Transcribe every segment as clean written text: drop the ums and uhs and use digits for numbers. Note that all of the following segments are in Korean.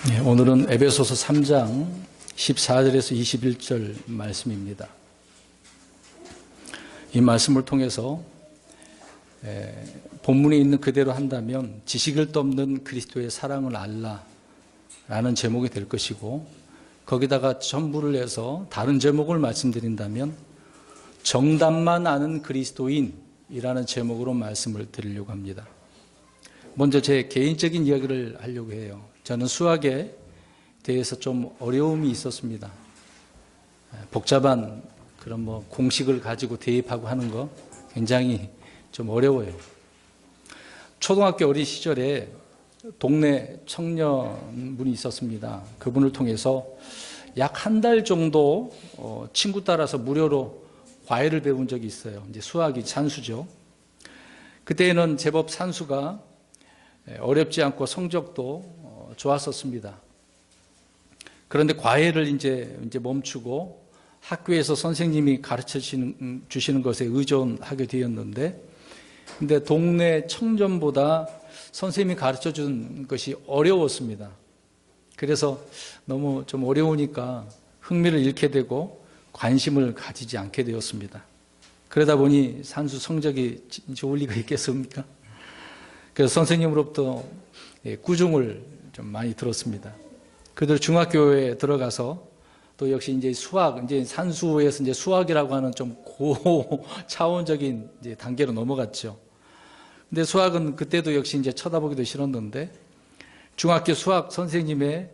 네, 오늘은 에베소서 3장 14절에서 21절 말씀입니다. 이 말씀을 통해서 본문에 있는 그대로 한다면 지식을 넘는 그리스도의 사랑을 알라라는 제목이 될 것이고, 거기다가 첨부를 해서 다른 제목을 말씀드린다면 정답만 아는 그리스도인이라는 제목으로 말씀을 드리려고 합니다. 먼저 제 개인적인 이야기를 하려고 해요. 저는 수학에 대해서 좀 어려움이 있었습니다. 복잡한 그런 공식을 가지고 대입하고 하는 거 굉장히 좀 어려워요. 초등학교 어린 시절에 동네 청년분이 있었습니다. 그분을 통해서 약 한 달 정도 친구 따라서 무료로 과외를 배운 적이 있어요. 이제 수학이 산수죠. 그때는 제법 산수가 어렵지 않고 성적도 좋았었습니다. 그런데 과외를 이제 멈추고 학교에서 선생님이 가르쳐 주시는 것에 의존하게 되었는데, 근데 동네 청년보다 선생님이 가르쳐 준 것이 어려웠습니다. 그래서 너무 좀 어려우니까 흥미를 잃게 되고 관심을 가지지 않게 되었습니다. 그러다 보니 산수 성적이 좋을 리가 있겠습니까? 그래서 선생님으로부터 꾸중을 좀 많이 들었습니다. 그들 중학교에 들어가서 또 역시 이제 수학, 이제 산수에서 이제 수학이라고 하는 좀 고차원적인 이제 단계로 넘어갔죠. 근데 수학은 그때도 역시 이제 쳐다보기도 싫었는데, 중학교 수학 선생님의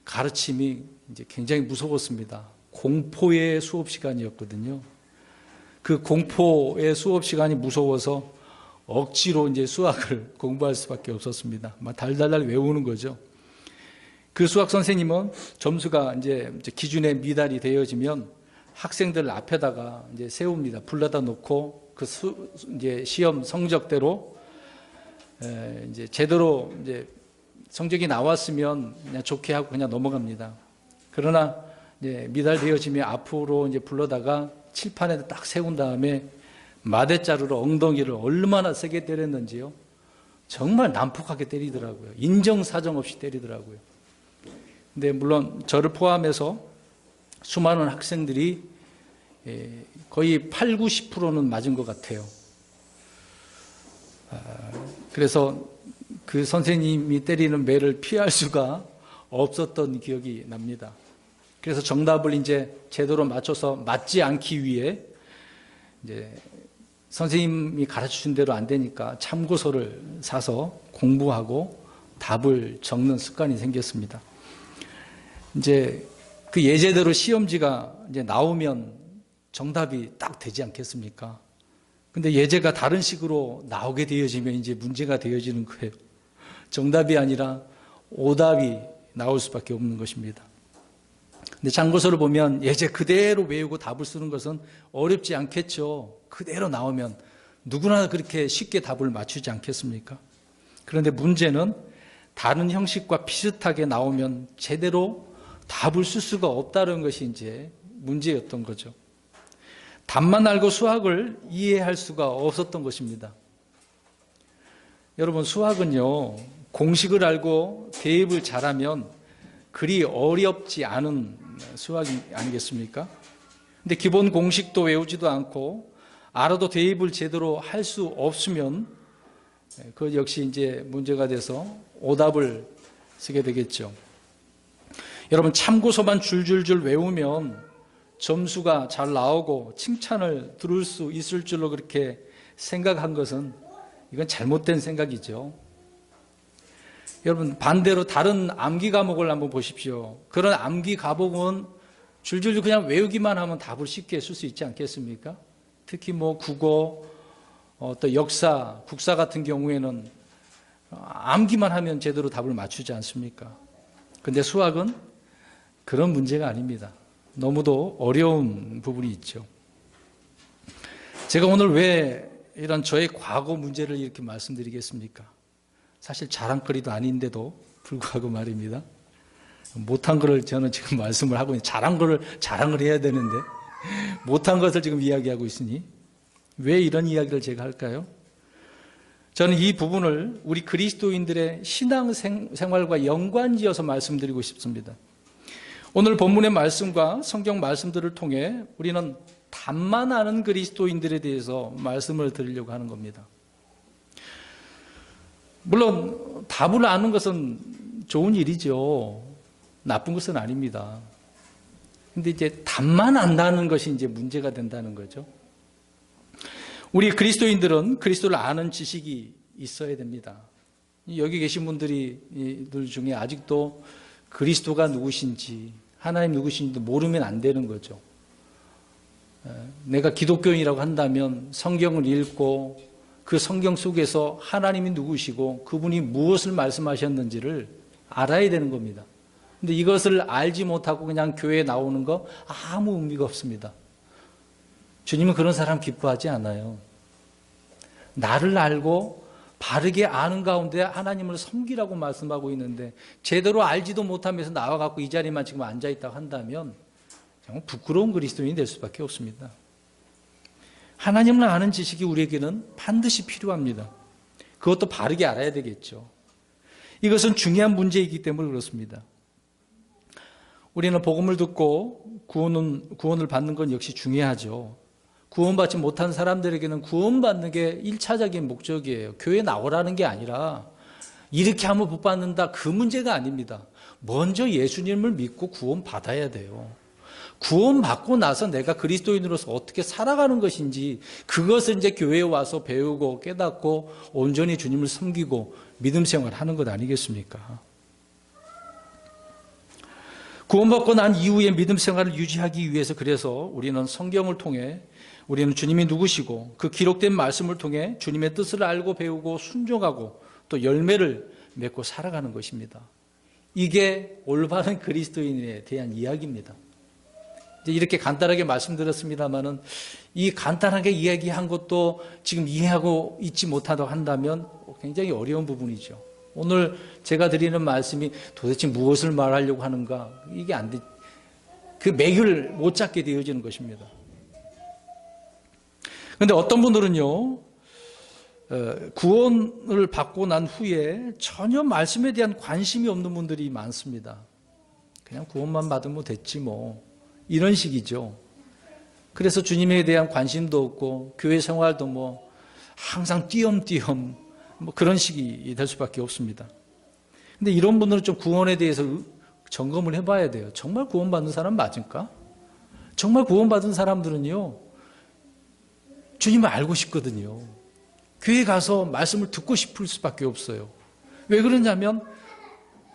가르침이 이제 굉장히 무서웠습니다. 공포의 수업 시간이었거든요. 그 공포의 수업 시간이 무서워서 억지로 이제 수학을 공부할 수밖에 없었습니다. 막 달달달 외우는 거죠. 그 수학 선생님은 점수가 이제 기준에 미달이 되어지면 학생들 앞에다가 이제 세웁니다. 불러다 놓고 이제 시험 성적대로 이제 제대로 이제 성적이 나왔으면 그냥 좋게 하고 그냥 넘어갑니다. 그러나 이제 미달되어지면 앞으로 이제 불러다가 칠판에 딱 세운 다음에 마대자루로 엉덩이를 얼마나 세게 때렸는지요. 정말 난폭하게 때리더라고요. 인정사정 없이 때리더라고요. 근데 물론 저를 포함해서 수많은 학생들이 거의 8, 90%는 맞은 것 같아요. 그래서 그 선생님이 때리는 매를 피할 수가 없었던 기억이 납니다. 그래서 정답을 이제 제대로 맞춰서 맞지 않기 위해 이제 선생님이 가르쳐준 대로 안 되니까 참고서를 사서 공부하고 답을 적는 습관이 생겼습니다. 이제 그 예제대로 시험지가 이제 나오면 정답이 딱 되지 않겠습니까? 근데 예제가 다른 식으로 나오게 되어지면 이제 문제가 되어지는 거예요. 정답이 아니라 오답이 나올 수밖에 없는 것입니다. 근데 참고서를 보면 예제 그대로 외우고 답을 쓰는 것은 어렵지 않겠죠. 그대로 나오면 누구나 그렇게 쉽게 답을 맞추지 않겠습니까? 그런데 문제는 다른 형식과 비슷하게 나오면 제대로 답을 쓸 수가 없다는 것이 이제 문제였던 거죠. 답만 알고 수학을 이해할 수가 없었던 것입니다. 여러분, 수학은요, 공식을 알고 대입을 잘하면 그리 어렵지 않은 수학이 아니겠습니까? 근데 기본 공식도 외우지도 않고 알아도 대입을 제대로 할 수 없으면 그 역시 이제 문제가 돼서 오답을 쓰게 되겠죠. 여러분, 참고서만 줄줄줄 외우면 점수가 잘 나오고 칭찬을 들을 수 있을 줄로 그렇게 생각한 것은 이건 잘못된 생각이죠. 여러분, 반대로 다른 암기 과목을 한번 보십시오. 그런 암기 과목은 줄줄줄 그냥 외우기만 하면 답을 쉽게 쓸 수 있지 않겠습니까? 특히 국어, 또 역사, 국사 같은 경우에는 암기만 하면 제대로 답을 맞추지 않습니까? 그런데 수학은 그런 문제가 아닙니다. 너무도 어려운 부분이 있죠. 제가 오늘 왜 이런 저의 과거 문제를 이렇게 말씀드리겠습니까? 사실 자랑거리도 아닌데도 불구하고 말입니다. 못한 거를 저는 지금 말씀을 하고 잘한 거를 자랑을 해야 되는데 못한 것을 지금 이야기하고 있으니 왜 이런 이야기를 제가 할까요? 저는 이 부분을 우리 그리스도인들의 신앙 생활과 연관지어서 말씀드리고 싶습니다. 오늘 본문의 말씀과 성경 말씀들을 통해 우리는 답만 아는 그리스도인들에 대해서 말씀을 드리려고 하는 겁니다. 물론 답을 아는 것은 좋은 일이죠. 나쁜 것은 아닙니다. 근데 이제 답만 안다는 것이 이제 문제가 된다는 거죠. 우리 그리스도인들은 그리스도를 아는 지식이 있어야 됩니다. 여기 계신 분들 중에 아직도 그리스도가 누구신지, 하나님 누구신지도 모르면 안 되는 거죠. 내가 기독교인이라고 한다면 성경을 읽고 그 성경 속에서 하나님이 누구시고 그분이 무엇을 말씀하셨는지를 알아야 되는 겁니다. 근데 이것을 알지 못하고 그냥 교회에 나오는 거 아무 의미가 없습니다. 주님은 그런 사람 기뻐하지 않아요. 나를 알고 바르게 아는 가운데 하나님을 섬기라고 말씀하고 있는데 제대로 알지도 못하면서 나와갖고 이 자리만 지금 앉아있다고 한다면 정말 부끄러운 그리스도인이 될 수밖에 없습니다. 하나님을 아는 지식이 우리에게는 반드시 필요합니다. 그것도 바르게 알아야 되겠죠. 이것은 중요한 문제이기 때문에 그렇습니다. 우리는 복음을 듣고 구원을 받는 건 역시 중요하죠. 구원받지 못한 사람들에게는 구원받는 게 1차적인 목적이에요. 교회 나오라는 게 아니라 이렇게 하면 복 받는다 그 문제가 아닙니다. 먼저 예수님을 믿고 구원받아야 돼요. 구원받고 나서 내가 그리스도인으로서 어떻게 살아가는 것인지 그것을 이제 교회에 와서 배우고 깨닫고 온전히 주님을 섬기고 믿음 생활하는 것 아니겠습니까? 구원받고 난 이후에 믿음 생활을 유지하기 위해서 그래서 우리는 성경을 통해 우리는 주님이 누구시고 그 기록된 말씀을 통해 주님의 뜻을 알고 배우고 순종하고 또 열매를 맺고 살아가는 것입니다. 이게 올바른 그리스도인에 대한 이야기입니다. 이제 이렇게 간단하게 말씀드렸습니다만은 이 간단하게 이야기한 것도 지금 이해하고 있지 못하다고 한다면 굉장히 어려운 부분이죠. 오늘 제가 드리는 말씀이 도대체 무엇을 말하려고 하는가 이게 안 돼. 그 맥을 못 잡게 되어지는 것입니다. 그런데 어떤 분들은요 구원을 받고 난 후에 전혀 말씀에 대한 관심이 없는 분들이 많습니다. 그냥 구원만 받으면 됐지 뭐 이런 식이죠. 그래서 주님에 대한 관심도 없고 교회 생활도 뭐 항상 띄엄띄엄 뭐 그런 식이 될 수밖에 없습니다. 근데 이런 분들은 좀 구원에 대해서 점검을 해봐야 돼요. 정말 구원받는 사람 맞을까? 정말 구원받은 사람들은요 주님을 알고 싶거든요. 교회 가서 말씀을 듣고 싶을 수밖에 없어요. 왜 그러냐면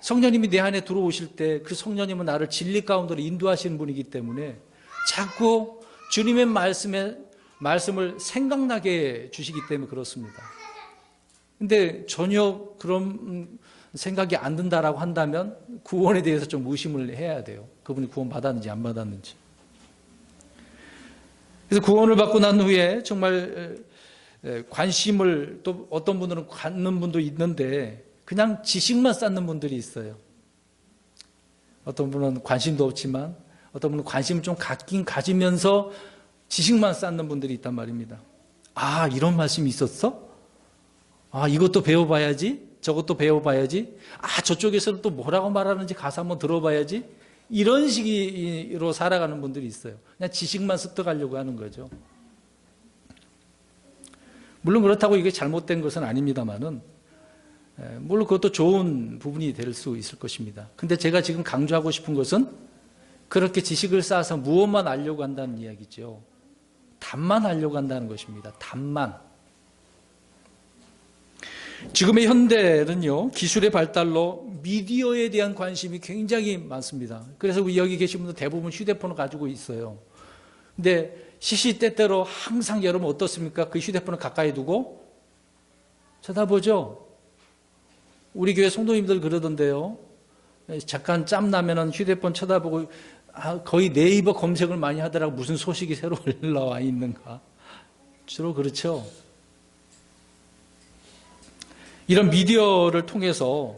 성령님이 내 안에 들어오실 때 그 성령님은 나를 진리 가운데로 인도하시는 분이기 때문에 자꾸 주님의 말씀을 생각나게 주시기 때문에 그렇습니다. 근데 전혀 그런 생각이 안 든다라고 한다면 구원에 대해서 좀 의심을 해야 돼요. 그분이 구원 받았는지 안 받았는지. 그래서 구원을 받고 난 후에 정말 관심을 또 어떤 분들은 갖는 분도 있는데 그냥 지식만 쌓는 분들이 있어요. 어떤 분은 관심도 없지만 어떤 분은 관심을 좀 갖긴 가지면서 지식만 쌓는 분들이 있단 말입니다. 아, 이런 말씀이 있었어? 아, 이것도 배워봐야지. 저것도 배워봐야지. 아, 저쪽에서는 또 뭐라고 말하는지 가서 한번 들어봐야지. 이런 식으로 살아가는 분들이 있어요. 그냥 지식만 습득하려고 하는 거죠. 물론 그렇다고 이게 잘못된 것은 아닙니다만은 물론 그것도 좋은 부분이 될 수 있을 것입니다. 근데 제가 지금 강조하고 싶은 것은 그렇게 지식을 쌓아서 무엇만 알려고 한다는 이야기죠. 답만 하려고 한다는 것입니다. 답만. 지금의 현대는요, 기술의 발달로 미디어에 대한 관심이 굉장히 많습니다. 그래서 여기 계신 분들 대부분 휴대폰을 가지고 있어요. 근데 시시때때로 항상 여러분 어떻습니까? 그 휴대폰을 가까이 두고 쳐다보죠? 우리 교회 성도님들 그러던데요. 잠깐 짬나면은 휴대폰 쳐다보고 거의 네이버 검색을 많이 하더라고. 무슨 소식이 새로 올라와 있는가. 주로 그렇죠. 이런 미디어를 통해서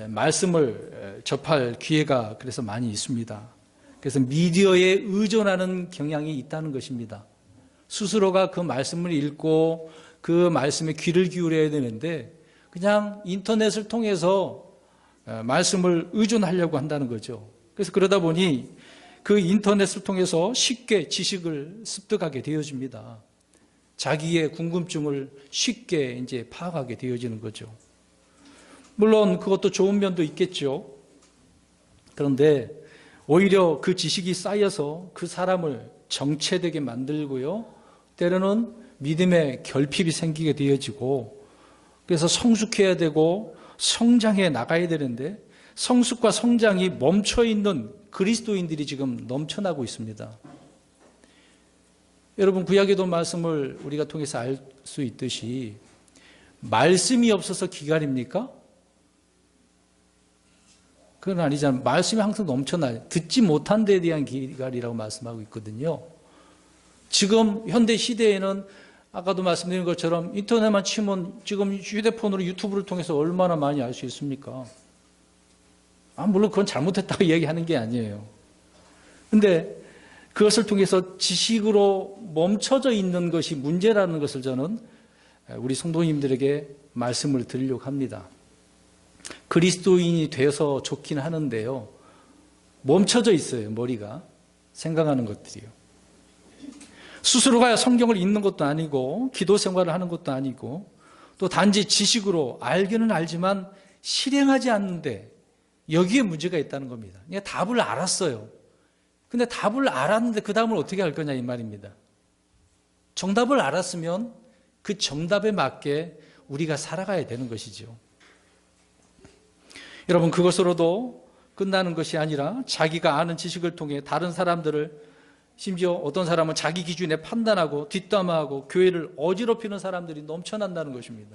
말씀을 접할 기회가 그래서 많이 있습니다. 그래서 미디어에 의존하는 경향이 있다는 것입니다. 스스로가 그 말씀을 읽고 그 말씀에 귀를 기울여야 되는데 그냥 인터넷을 통해서 말씀을 의존하려고 한다는 거죠. 그래서 그러다 보니 그 인터넷을 통해서 쉽게 지식을 습득하게 되어집니다. 자기의 궁금증을 쉽게 이제 파악하게 되어지는 거죠. 물론 그것도 좋은 면도 있겠죠. 그런데 오히려 그 지식이 쌓여서 그 사람을 정체되게 만들고요. 때로는 믿음의 결핍이 생기게 되어지고 그래서 성숙해야 되고 성장해 나가야 되는데 성숙과 성장이 멈춰있는 그리스도인들이 지금 넘쳐나고 있습니다. 여러분 구약에도 말씀을 우리가 통해서 알 수 있듯이 말씀이 없어서 기갈입니까? 그건 아니잖아요. 말씀이 항상 넘쳐나요. 듣지 못한 데에 대한 기갈이라고 말씀하고 있거든요. 지금 현대 시대에는 아까도 말씀드린 것처럼 인터넷만 치면 지금 휴대폰으로 유튜브를 통해서 얼마나 많이 알 수 있습니까? 물론 그건 잘못했다고 얘기하는 게 아니에요. 근데 그것을 통해서 지식으로 멈춰져 있는 것이 문제라는 것을 저는 우리 성도님들에게 말씀을 드리려고 합니다. 그리스도인이 돼서 좋긴 하는데요. 멈춰져 있어요, 머리가. 생각하는 것들이요. 스스로가 성경을 읽는 것도 아니고 기도 생활을 하는 것도 아니고 또 단지 지식으로 알기는 알지만 실행하지 않는데 여기에 문제가 있다는 겁니다. 그냥 답을 알았어요. 근데 답을 알았는데 그 다음을 어떻게 할 거냐 이 말입니다. 정답을 알았으면 그 정답에 맞게 우리가 살아가야 되는 것이죠. 여러분 그것으로도 끝나는 것이 아니라 자기가 아는 지식을 통해 다른 사람들을 심지어 어떤 사람은 자기 기준에 판단하고 뒷담화하고 교회를 어지럽히는 사람들이 넘쳐난다는 것입니다.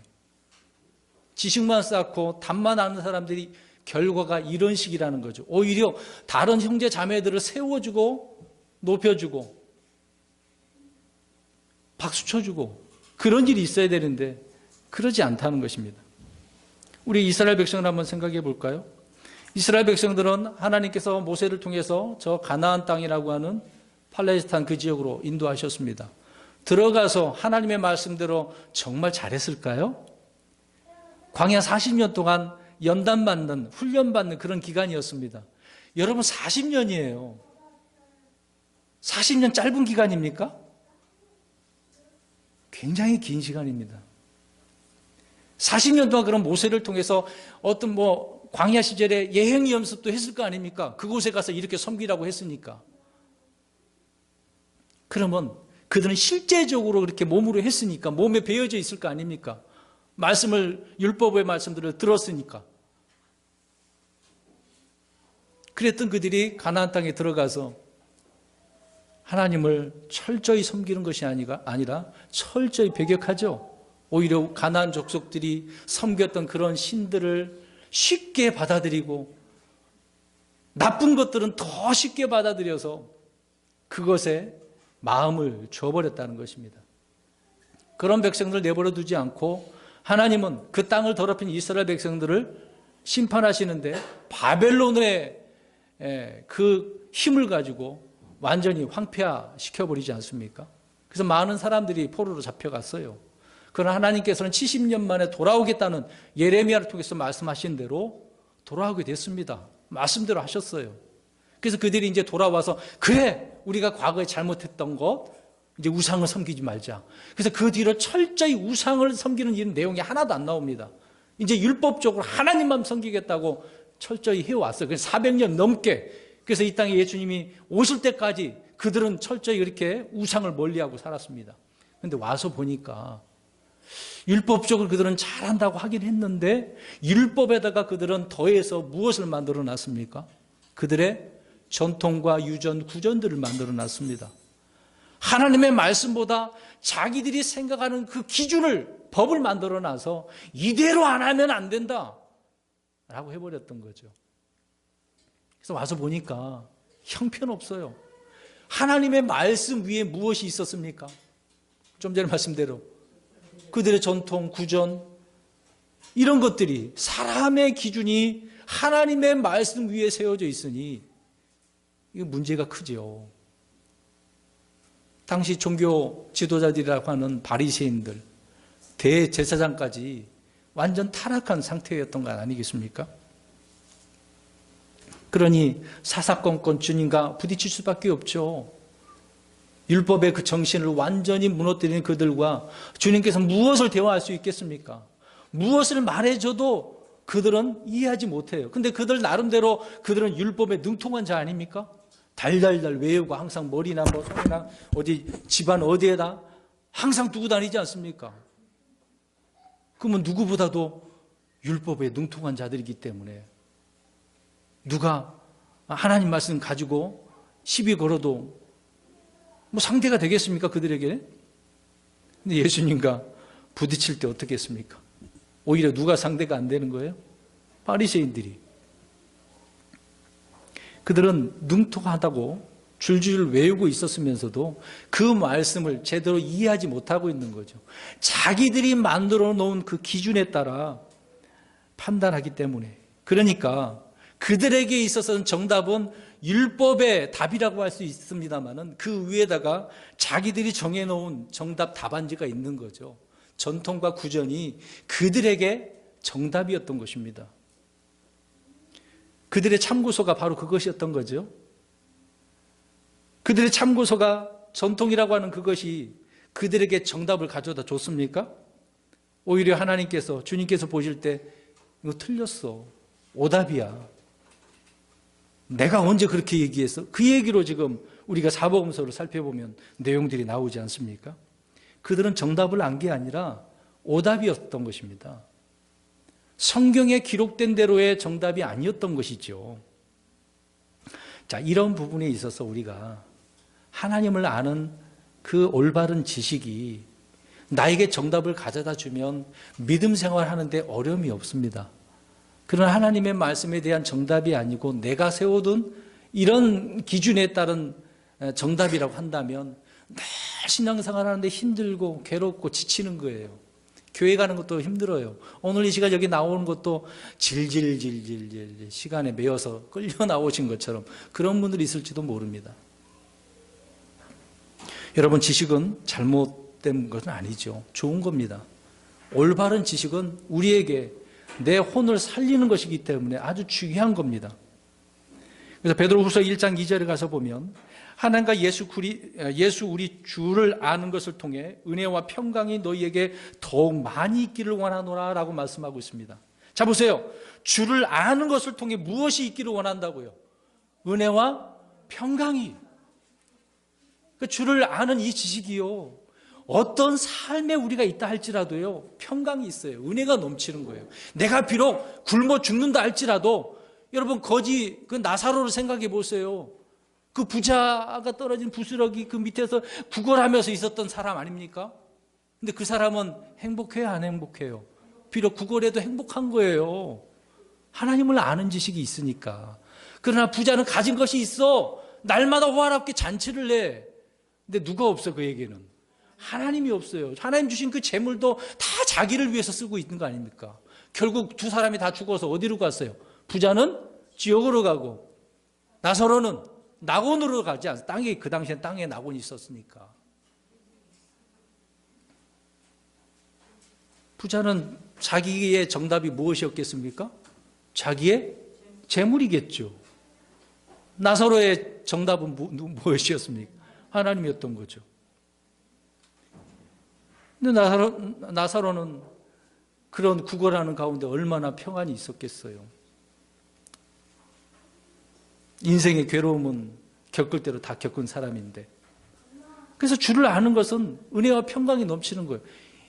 지식만 쌓고 답만 아는 사람들이 결과가 이런 식이라는 거죠. 오히려 다른 형제 자매들을 세워주고 높여주고 박수 쳐주고 그런 일이 있어야 되는데 그러지 않다는 것입니다. 우리 이스라엘 백성을 한번 생각해 볼까요? 이스라엘 백성들은 하나님께서 모세를 통해서 저 가나안 땅이라고 하는 팔레스타인 그 지역으로 인도하셨습니다. 들어가서 하나님의 말씀대로 정말 잘했을까요? 광야 40년 동안 연단받는, 훈련받는 그런 기간이었습니다. 여러분 40년이에요. 40년 짧은 기간입니까? 굉장히 긴 시간입니다. 40년 동안 그런 모세를 통해서 어떤 광야 시절에 예행 연습도 했을 거 아닙니까? 그곳에 가서 이렇게 섬기라고 했으니까. 그러면 그들은 실제적으로 그렇게 몸으로 했으니까 몸에 배어져 있을 거 아닙니까? 율법의 말씀들을 들었으니까. 그랬던 그들이 가나안 땅에 들어가서 하나님을 철저히 섬기는 것이 아니라 철저히 배격하죠. 오히려 가나안 족속들이 섬겼던 그런 신들을 쉽게 받아들이고 나쁜 것들은 더 쉽게 받아들여서 그것에 마음을 줘버렸다는 것입니다. 그런 백성들을 내버려 두지 않고 하나님은 그 땅을 더럽힌 이스라엘 백성들을 심판하시는데 바벨론의 그 힘을 가지고 완전히 황폐화시켜버리지 않습니까? 그래서 많은 사람들이 포로로 잡혀갔어요. 그러나 하나님께서는 70년 만에 돌아오겠다는 예레미야를 통해서 말씀하신 대로 돌아오게 됐습니다. 말씀대로 하셨어요. 그래서 그들이 이제 돌아와서 그래 우리가 과거에 잘못했던 것 이제 우상을 섬기지 말자. 그래서 그 뒤로 철저히 우상을 섬기는 이런 내용이 하나도 안 나옵니다. 이제 율법적으로 하나님만 섬기겠다고 철저히 해왔어요. 그래서 400년 넘게. 그래서 이 땅에 예수님이 오실 때까지 그들은 철저히 이렇게 우상을 멀리하고 살았습니다. 그런데 와서 보니까 율법적으로 그들은 잘한다고 하긴 했는데 율법에다가 그들은 더해서 무엇을 만들어 놨습니까? 그들의 전통과 유전, 구전들을 만들어 놨습니다. 하나님의 말씀보다 자기들이 생각하는 그 기준을, 법을 만들어 놔서 이대로 안 하면 안 된다 라고 해버렸던 거죠. 그래서 와서 보니까 형편없어요. 하나님의 말씀 위에 무엇이 있었습니까? 좀 전에 말씀대로 그들의 전통, 구전 이런 것들이 사람의 기준이 하나님의 말씀 위에 세워져 있으니 이거 문제가 크죠. 당시 종교 지도자들이라고 하는 바리새인들 대제사장까지 완전 타락한 상태였던 것 아니겠습니까? 그러니 사사건건 주님과 부딪힐 수밖에 없죠. 율법의 그 정신을 완전히 무너뜨리는 그들과 주님께서 무엇을 대화할 수 있겠습니까? 무엇을 말해줘도 그들은 이해하지 못해요. 근데 그들 나름대로 그들은 율법에 능통한 자 아닙니까? 달달달 외우고 항상 머리나 뭐 손이나 어디 집안 어디에다 항상 두고 다니지 않습니까? 그러면 누구보다도 율법에 능통한 자들이기 때문에 누가 하나님 말씀 가지고 시비 걸어도 뭐 상대가 되겠습니까? 그들에게? 근데 예수님과 부딪힐 때 어떻게 했습니까? 오히려 누가 상대가 안 되는 거예요? 바리새인들이. 그들은 능통하다고 줄줄 외우고 있었으면서도 그 말씀을 제대로 이해하지 못하고 있는 거죠. 자기들이 만들어 놓은 그 기준에 따라 판단하기 때문에. 그러니까 그들에게 있어서는 정답은 율법의 답이라고 할 수 있습니다만은 그 위에다가 자기들이 정해놓은 정답 답안지가 있는 거죠. 전통과 구전이 그들에게 정답이었던 것입니다. 그들의 참고서가 바로 그것이었던 거죠. 그들의 참고서가 전통이라고 하는 그것이 그들에게 정답을 가져다 줬습니까? 오히려 하나님께서, 주님께서 보실 때 이거 틀렸어. 오답이야. 내가 언제 그렇게 얘기했어? 그 얘기로 지금 우리가 사복음서를 살펴보면 내용들이 나오지 않습니까? 그들은 정답을 안 게 아니라 오답이었던 것입니다. 성경에 기록된 대로의 정답이 아니었던 것이죠. 자, 이런 부분에 있어서 우리가 하나님을 아는 그 올바른 지식이 나에게 정답을 가져다 주면 믿음 생활하는데 어려움이 없습니다. 그러나 하나님의 말씀에 대한 정답이 아니고 내가 세워둔 이런 기준에 따른 정답이라고 한다면 늘 신앙생활 하는데 힘들고 괴롭고 지치는 거예요. 교회 가는 것도 힘들어요. 오늘 이 시간 여기 나오는 것도 질질질질 시간에 매여서 끌려 나오신 것처럼 그런 분들이 있을지도 모릅니다. 여러분, 지식은 잘못된 것은 아니죠. 좋은 겁니다. 올바른 지식은 우리에게 내 혼을 살리는 것이기 때문에 아주 중요한 겁니다. 그래서 베드로후서 1장 2절에 가서 보면 하나님과 예수 우리 주를 아는 것을 통해 은혜와 평강이 너희에게 더욱 많이 있기를 원하노라 라고 말씀하고 있습니다. 자, 보세요. 주를 아는 것을 통해 무엇이 있기를 원한다고요? 은혜와 평강이. 그 주를 아는 이 지식이요, 어떤 삶에 우리가 있다 할지라도요, 평강이 있어요. 은혜가 넘치는 거예요. 내가 비록 굶어 죽는다 할지라도, 여러분, 거지, 그 나사로를 생각해 보세요. 그 부자가 떨어진 부스러기 그 밑에서 구걸하면서 있었던 사람 아닙니까? 근데 그 사람은 행복해요, 안 행복해요? 비록 구걸해도 행복한 거예요. 하나님을 아는 지식이 있으니까. 그러나 부자는 가진 것이 있어. 날마다 호화롭게 잔치를 내. 근데 누가 없어, 그에게는? 하나님이 없어요. 하나님 주신 그 재물도 다 자기를 위해서 쓰고 있는 거 아닙니까? 결국 두 사람이 다 죽어서 어디로 갔어요? 부자는 지옥으로 가고 나사로는 낙원으로 가지 않습니까? 땅에, 그 당시엔 땅에 낙원이 있었으니까. 부자는 자기의 정답이 무엇이었겠습니까? 자기의 재물이겠죠. 나사로의 정답은 무엇이었습니까? 하나님이었던 거죠. 근데 나사로는 그런 구걸하는 가운데 얼마나 평안이 있었겠어요. 인생의 괴로움은 겪을 대로 다 겪은 사람인데. 그래서 주를 아는 것은 은혜와 평강이 넘치는 거예요.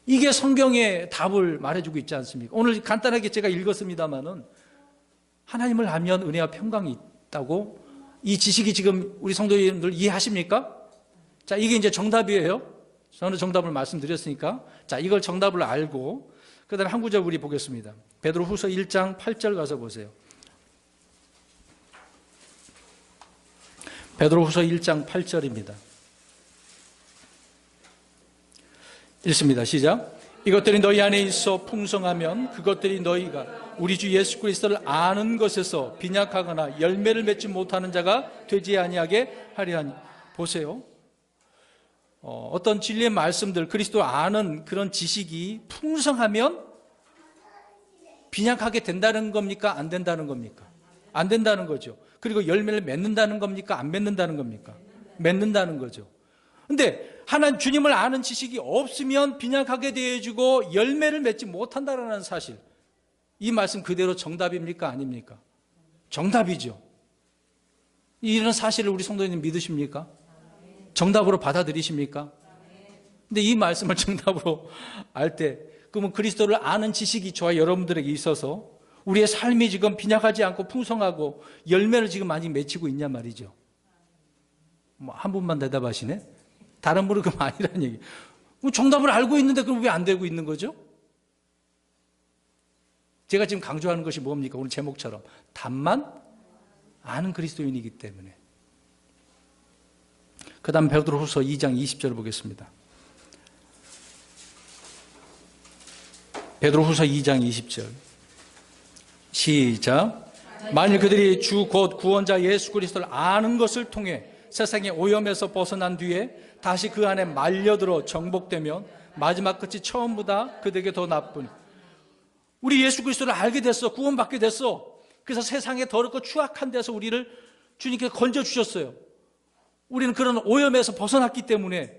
이게 성경의 답을 말해주고 있지 않습니까? 오늘 간단하게 제가 읽었습니다마는 하나님을 알면 은혜와 평강이 있다고, 이 지식이 지금 우리 성도님들 이해하십니까? 자, 이게 이제 정답이에요. 저는 정답을 말씀드렸으니까. 자, 이걸 정답을 알고 그 다음에 한 구절 우리 보겠습니다. 베드로후서 1장 8절 가서 보세요. 베드로후서 1장 8절입니다. 읽습니다. 시작. 이것들이 너희 안에 있어 풍성하면 그것들이 너희가 우리 주 예수 그리스도를 아는 것에서 빈약하거나 열매를 맺지 못하는 자가 되지 아니하게 하리하니. 보세요. 어떤 진리의 말씀들, 그리스도 아는 그런 지식이 풍성하면 빈약하게 된다는 겁니까? 안 된다는 겁니까? 안 된다는 거죠. 그리고 열매를 맺는다는 겁니까? 안 맺는다는 겁니까? 맺는다는 거죠. 근데 하나님 주님을 아는 지식이 없으면 빈약하게 되어지고 열매를 맺지 못한다는 사실, 이 말씀 그대로 정답입니까? 아닙니까? 정답이죠. 이런 사실을 우리 성도님 믿으십니까? 정답으로 받아들이십니까? 근데 이 말씀을 정답으로 알 때, 그러면 그리스도를 아는 지식이 저와 여러분들에게 있어서 우리의 삶이 지금 빈약하지 않고 풍성하고 열매를 지금 많이 맺히고 있냐 말이죠. 한 분만 대답하시네? 다른 분은 그럼 아니라는 얘기. 정답을 알고 있는데 그럼 왜 안 되고 있는 거죠? 제가 지금 강조하는 것이 뭡니까? 오늘 제목처럼 답만 아는 그리스도인이기 때문에. 그 다음 베드로후서 2장 20절을 보겠습니다. 베드로후서 2장 20절 시작. 만일 그들이 주 곧 구원자 예수 그리스도를 아는 것을 통해 세상의 오염에서 벗어난 뒤에 다시 그 안에 말려들어 정복되면 마지막 끝이 처음보다 그들에게 더 나쁜, 우리 예수 그리스도를 알게 됐어. 구원받게 됐어. 그래서 세상에 더럽고 추악한 데서 우리를 주님께서 건져주셨어요. 우리는 그런 오염에서 벗어났기 때문에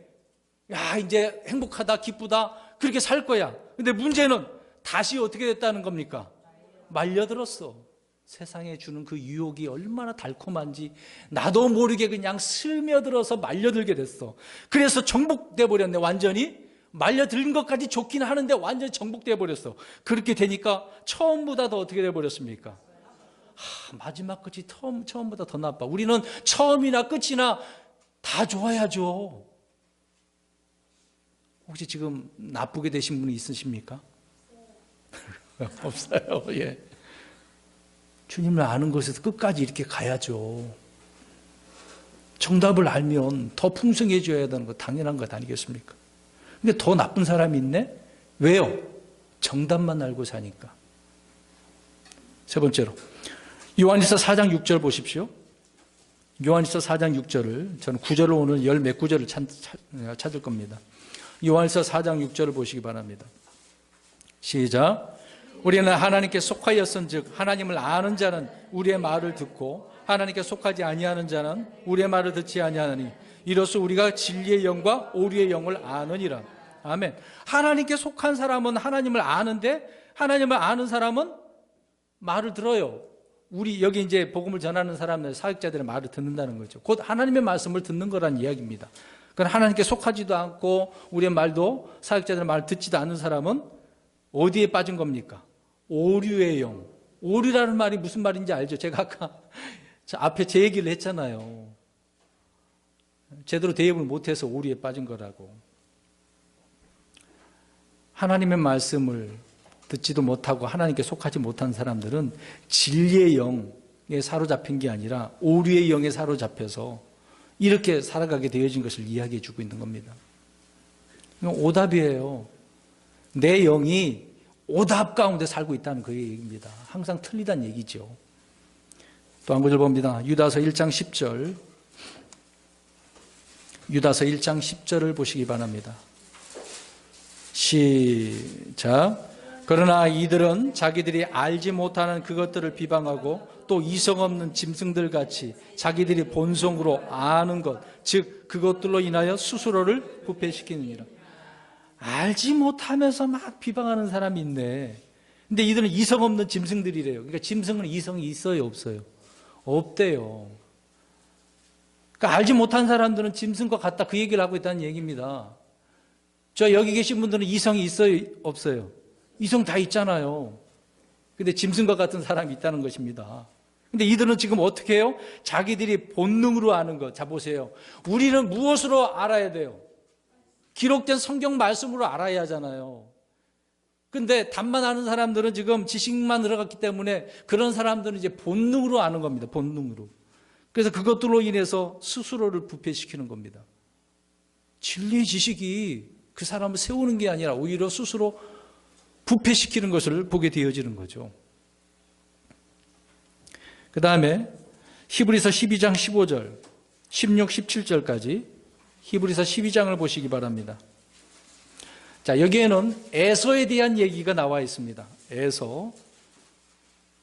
야, 이제 행복하다, 기쁘다, 그렇게 살 거야. 근데 문제는 다시 어떻게 됐다는 겁니까? 말려들었어. 세상에 주는 그 유혹이 얼마나 달콤한지 나도 모르게 그냥 스며들어서 말려들게 됐어. 그래서 정복돼 버렸네. 완전히 말려든 것까지 좋긴 하는데 완전히 정복돼 버렸어. 그렇게 되니까 처음보다 더 어떻게 돼 버렸습니까? 마지막 끝이 처음보다 더 나빠. 우리는 처음이나 끝이나 다 좋아야죠. 혹시 지금 나쁘게 되신 분이 있으십니까? 없어요. 예. 주님을 아는 것에서 끝까지 이렇게 가야죠. 정답을 알면 더 풍성해져야 되는 거 당연한 것 아니겠습니까? 근데 더 나쁜 사람이 있네? 왜요? 정답만 알고 사니까. 세 번째로 요한일서 4장 6절 보십시오. 요한일서 4장 6절을, 저는 9절을 오늘 열 몇 구절을 찾을 겁니다. 요한일서 4장 6절을 보시기 바랍니다. 시작. 우리는 하나님께 속하였은즉 하나님을 아는 자는 우리의 말을 듣고 하나님께 속하지 아니하는 자는 우리의 말을 듣지 아니하느니 이로써 우리가 진리의 영과 오류의 영을 아느니라. 아멘. 하나님께 속한 사람은 하나님을 아는데 하나님을 아는 사람은 말을 들어요. 우리 여기 이제 복음을 전하는 사람들, 사역자들의 말을 듣는다는 거죠. 곧 하나님의 말씀을 듣는 거란 이야기입니다. 그러니까 하나님께 속하지도 않고 우리의 말도 사역자들의 말을 듣지도 않는 사람은 어디에 빠진 겁니까? 오류의 영. 오류라는 말이 무슨 말인지 알죠? 제가 아까 앞에 제 얘기를 했잖아요. 제대로 대입을 못해서 오류에 빠진 거라고. 하나님의 말씀을 듣지도 못하고 하나님께 속하지 못한 사람들은 진리의 영에 사로잡힌 게 아니라 오류의 영에 사로잡혀서 이렇게 살아가게 되어진 것을 이야기해 주고 있는 겁니다. 이건 오답이에요. 내 영이 오답 가운데 살고 있다는 그 얘기입니다. 항상 틀리다는 얘기죠. 또 한 구절 봅니다. 유다서 1장 10절. 유다서 1장 10절을 보시기 바랍니다. 시작. 그러나 이들은 자기들이 알지 못하는 그것들을 비방하고 또 이성 없는 짐승들 같이 자기들이 본성으로 아는 것, 즉 그것들로 인하여 스스로를 부패시키느니라. 알지 못하면서 막 비방하는 사람이 있네. 근데 이들은 이성 없는 짐승들이래요. 그러니까 짐승은 이성이 있어요, 없어요? 없대요. 그러니까 알지 못한 사람들은 짐승과 같다, 그 얘기를 하고 있다는 얘기입니다. 저 여기 계신 분들은 이성이 있어요, 없어요? 이성 다 있잖아요. 근데 짐승과 같은 사람이 있다는 것입니다. 근데 이들은 지금 어떻게 해요? 자기들이 본능으로 아는 것. 자, 보세요. 우리는 무엇으로 알아야 돼요? 기록된 성경 말씀으로 알아야 하잖아요. 근데 답만 아는 사람들은 지금 지식만 들어갔기 때문에 그런 사람들은 이제 본능으로 아는 겁니다. 본능으로. 그래서 그것들로 인해서 스스로를 부패시키는 겁니다. 진리의 지식이 그 사람을 세우는 게 아니라 오히려 스스로 부패시키는 것을 보게 되어지는 거죠. 그 다음에 히브리서 12장 15절, 16, 17절까지 히브리서 12장을 보시기 바랍니다. 자, 여기에는 에서에 대한 얘기가 나와 있습니다.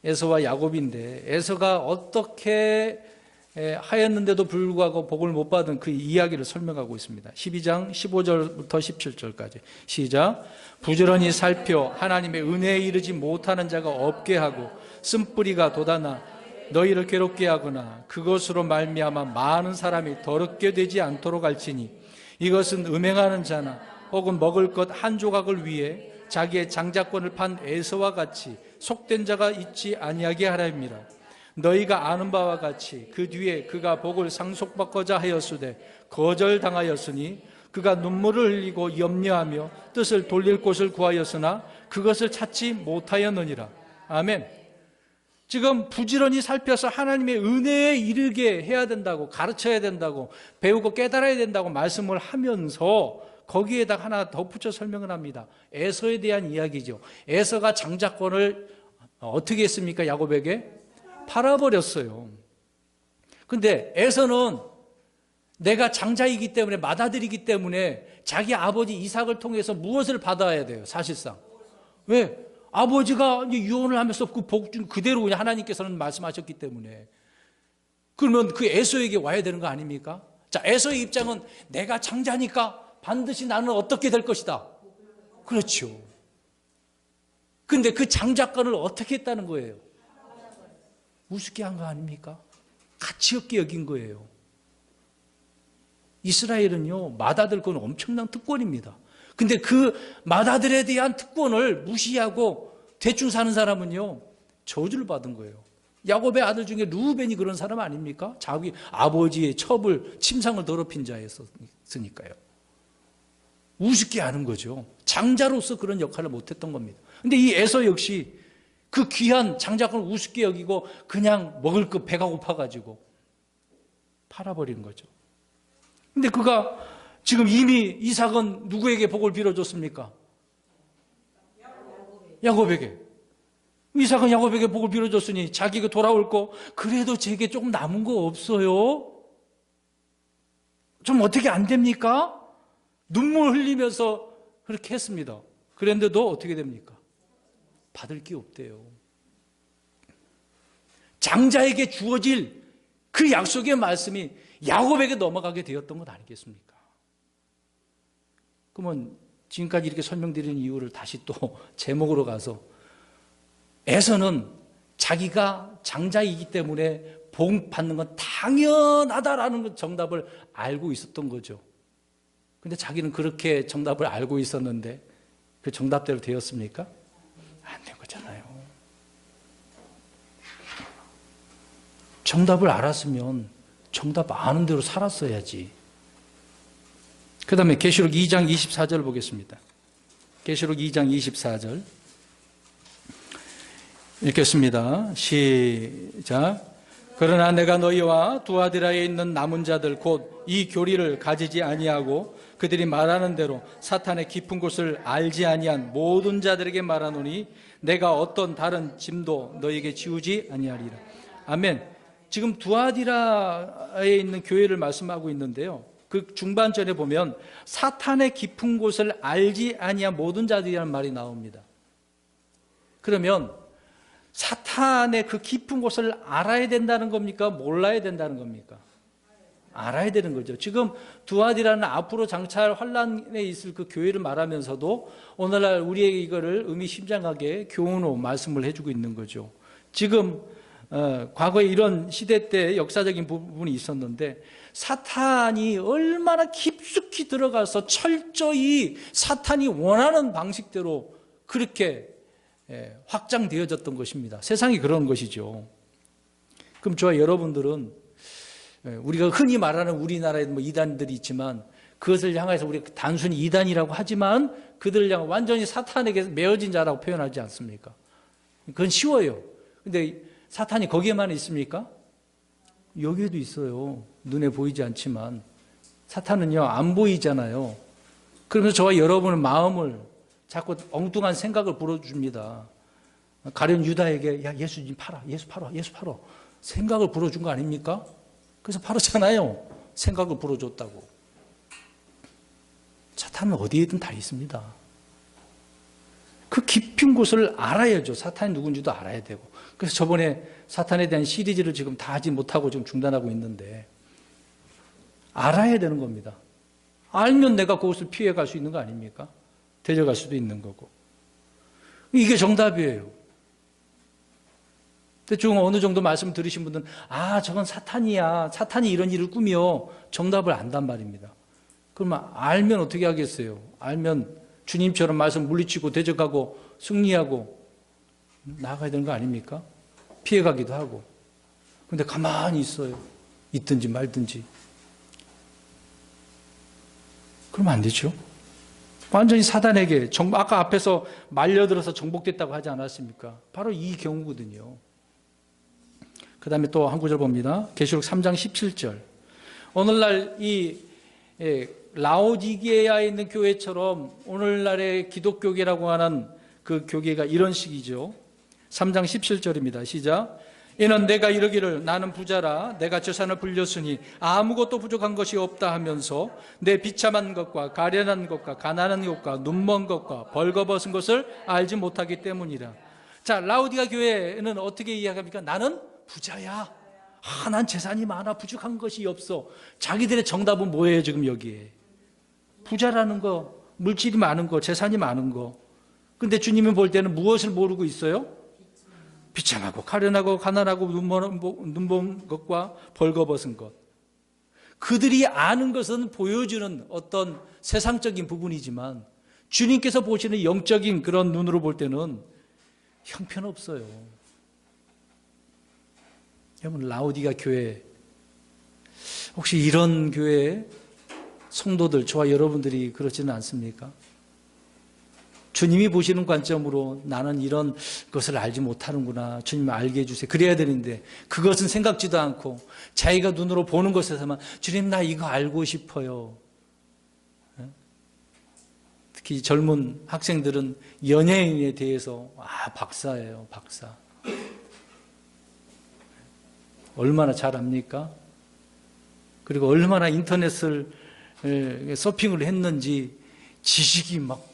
에서와 야곱인데, 에서가 어떻게 하였는데도 불구하고 복을 못 받은 그 이야기를 설명하고 있습니다. 12장 15절부터 17절까지 시작. 부지런히 살펴 하나님의 은혜에 이르지 못하는 자가 없게 하고 쓴뿌리가 돋아나 너희를 괴롭게 하거나 그것으로 말미암아 많은 사람이 더럽게 되지 않도록 할지니 이것은 음행하는 자나 혹은 먹을 것 한 조각을 위해 자기의 장자권을 판 에서와 같이 속된 자가 있지 아니하게 하라입니다. 너희가 아는 바와 같이 그 뒤에 그가 복을 상속받고자 하였으되 거절당하였으니 그가 눈물을 흘리고 염려하며 뜻을 돌릴 곳을 구하였으나 그것을 찾지 못하였느니라. 아멘. 지금 부지런히 살펴서 하나님의 은혜에 이르게 해야 된다고, 가르쳐야 된다고, 배우고 깨달아야 된다고 말씀을 하면서 거기에다가 하나 덧붙여 설명을 합니다. 에서에 대한 이야기죠. 에서가 장자권을 어떻게 했습니까? 야곱에게 팔아버렸어요. 근데 에서는 내가 장자이기 때문에, 맏아들이기 때문에 자기 아버지 이삭을 통해서 무엇을 받아야 돼요? 사실상. 왜? 아버지가 유언을 하면서 그 복중 그대로 그냥 하나님께서는 말씀하셨기 때문에. 그러면 그 에서에게 와야 되는 거 아닙니까? 자, 에서의 입장은 내가 장자니까 반드시 나는 어떻게 될 것이다. 그렇죠. 근데 그 장자권을 어떻게 했다는 거예요? 우습게 한 거 아닙니까? 가치 없게 여긴 거예요. 이스라엘은요, 맏아들 건 엄청난 특권입니다. 근데 그 맏아들에 대한 특권을 무시하고 대충 사는 사람은요, 저주를 받은 거예요. 야곱의 아들 중에 르우벤이 그런 사람 아닙니까? 자기 아버지의 첩을, 침상을 더럽힌 자였으니까요. 우습게 하는 거죠. 장자로서 그런 역할을 못했던 겁니다. 근데 이 에서 역시 그 귀한 장자권을 우습게 여기고 그냥 먹을 것 배가 고파가지고 팔아버린 거죠. 근데 그가 지금 이미 이삭은 누구에게 복을 빌어줬습니까? 야곱에게. 이삭은 야곱에게 복을 빌어줬으니 자기가 돌아올 거 그래도 제게 조금 남은 거 없어요? 좀 어떻게 안 됩니까? 눈물 흘리면서 그렇게 했습니다. 그런데도 어떻게 됩니까? 받을 게 없대요. 장자에게 주어질 그 약속의 말씀이 야곱에게 넘어가게 되었던 것 아니겠습니까? 그러면 지금까지 이렇게 설명드린 이유를 다시 또 제목으로 가서 에서는 자기가 장자이기 때문에 복 받는 건 당연하다라는 정답을 알고 있었던 거죠. 근데 자기는 그렇게 정답을 알고 있었는데 그 정답대로 되었습니까? 안 된 거잖아요. 정답을 알았으면 정답 아는 대로 살았어야지. 그 다음에 계시록 2장 24절 보겠습니다. 계시록 2장 24절 읽겠습니다. 시작. 그러나 내가 너희와 두아디라에 있는 남은 자들 곧 이 교리를 가지지 아니하고 그들이 말하는 대로 사탄의 깊은 곳을 알지 아니한 모든 자들에게 말하노니 내가 어떤 다른 짐도 너희에게 지우지 아니하리라. 아멘. 지금 두아디라에 있는 교회를 말씀하고 있는데요. 그 중반절에 보면 사탄의 깊은 곳을 알지 아니한 모든 자들이라는 말이 나옵니다. 그러면 사탄의 그 깊은 곳을 알아야 된다는 겁니까? 몰라야 된다는 겁니까? 알아야 되는 거죠. 지금 두아디라는 앞으로 장차할 환란에 있을 그 교회를 말하면서도 오늘날 우리에게 이거를 의미심장하게 교훈으로 말씀을 해주고 있는 거죠. 지금 과거에 이런 시대 때 역사적인 부분이 있었는데 사탄이 얼마나 깊숙이 들어가서 철저히 사탄이 원하는 방식대로 그렇게 확장되어졌던 것입니다. 세상이 그런 것이죠. 그럼 저와 여러분들은 우리가 흔히 말하는 우리나라에 뭐 이단들이 있지만 그것을 향해서 우리가 단순히 이단이라고 하지만 그들을 향해 완전히 사탄에게 매어진 자라고 표현하지 않습니까? 그건 쉬워요. 근데 사탄이 거기에만 있습니까? 여기에도 있어요. 눈에 보이지 않지만 사탄은요 안 보이잖아요. 그러면서 저와 여러분의 마음을 자꾸 엉뚱한 생각을 불어줍니다. 가룟 유다에게 야 예수 좀 팔아, 예수 팔아, 예수 팔아. 생각을 불어준 거 아닙니까? 그래서 팔았잖아요. 생각을 불어줬다고. 사탄은 어디에든 다 있습니다. 그 깊은 곳을 알아야죠. 사탄이 누군지도 알아야 되고. 그래서 저번에 사탄에 대한 시리즈를 지금 다 하지 못하고 지금 중단하고 있는데, 알아야 되는 겁니다. 알면 내가 그것을 피해갈 수 있는 거 아닙니까? 데려갈 수도 있는 거고. 이게 정답이에요. 대충 어느 정도 말씀 들으신 분들은 저건 사탄이야. 사탄이 이런 일을 꾸며 정답을 안단 말입니다. 그러면 알면 어떻게 하겠어요? 알면 주님처럼 말씀 물리치고 대적하고 승리하고 나아가야 되는 거 아닙니까? 피해가기도 하고. 근데 가만히 있어요. 있든지 말든지. 그러면 안 되죠. 완전히 사단에게 아까 앞에서 말려들어서 정복됐다고 하지 않았습니까? 바로 이 경우거든요. 그 다음에 또 한 구절 봅니다. 계시록 3장 17절. 오늘날 이 라오디게아에 있는 교회처럼 오늘날의 기독교계라고 하는 그 교계가 이런 식이죠. 3장 17절입니다. 시작. 이는 내가 이르기를 나는 부자라 내가 재산을 불렸으니 아무것도 부족한 것이 없다 하면서 내 비참한 것과 가련한 것과 가난한 것과 눈먼 것과 벌거벗은 것을 알지 못하기 때문이라. 자, 라오디가 교회는 어떻게 이야기합니까? 나는 부자야. 난 재산이 많아. 부족한 것이 없어. 자기들의 정답은 뭐예요 지금 여기에? 부자라는 거, 물질이 많은 거, 재산이 많은 거. 근데 주님이 볼 때는 무엇을 모르고 있어요? 비참하고 가련하고 가난하고 눈먼 것과 벌거벗은 것. 그들이 아는 것은 보여주는 어떤 세상적인 부분이지만 주님께서 보시는 영적인 그런 눈으로 볼 때는 형편없어요. 여러분, 라오디가 교회, 혹시 이런 교회 성도들, 저와 여러분들이 그렇지는 않습니까? 주님이 보시는 관점으로 나는 이런 것을 알지 못하는구나. 주님 알게 해주세요. 그래야 되는데 그것은 생각지도 않고 자기가 눈으로 보는 것에서만 주님 나 이거 알고 싶어요. 특히 젊은 학생들은 연예인에 대해서 박사예요. 박사. 얼마나 잘 압니까? 그리고 얼마나 인터넷을 서핑을 했는지 지식이 막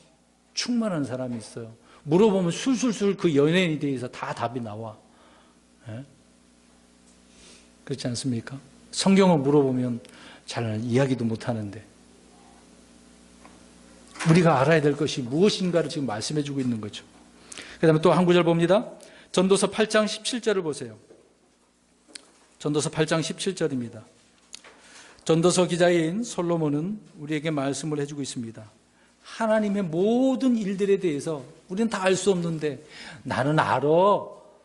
충만한 사람이 있어요. 물어보면 술술술 그 연예인에 대해서 다 답이 나와. 그렇지 않습니까? 성경을 물어보면 잘 이야기도 못하는데 우리가 알아야 될 것이 무엇인가를 지금 말씀해 주고 있는 거죠. 그 다음에 또 한 구절 봅니다. 전도서 8장 17절을 보세요. 전도서 8장 17절입니다. 전도서 기자인 솔로몬은 우리에게 말씀을 해주고 있습니다. 하나님의 모든 일들에 대해서 우리는 다 알 수 없는데 나는 알아.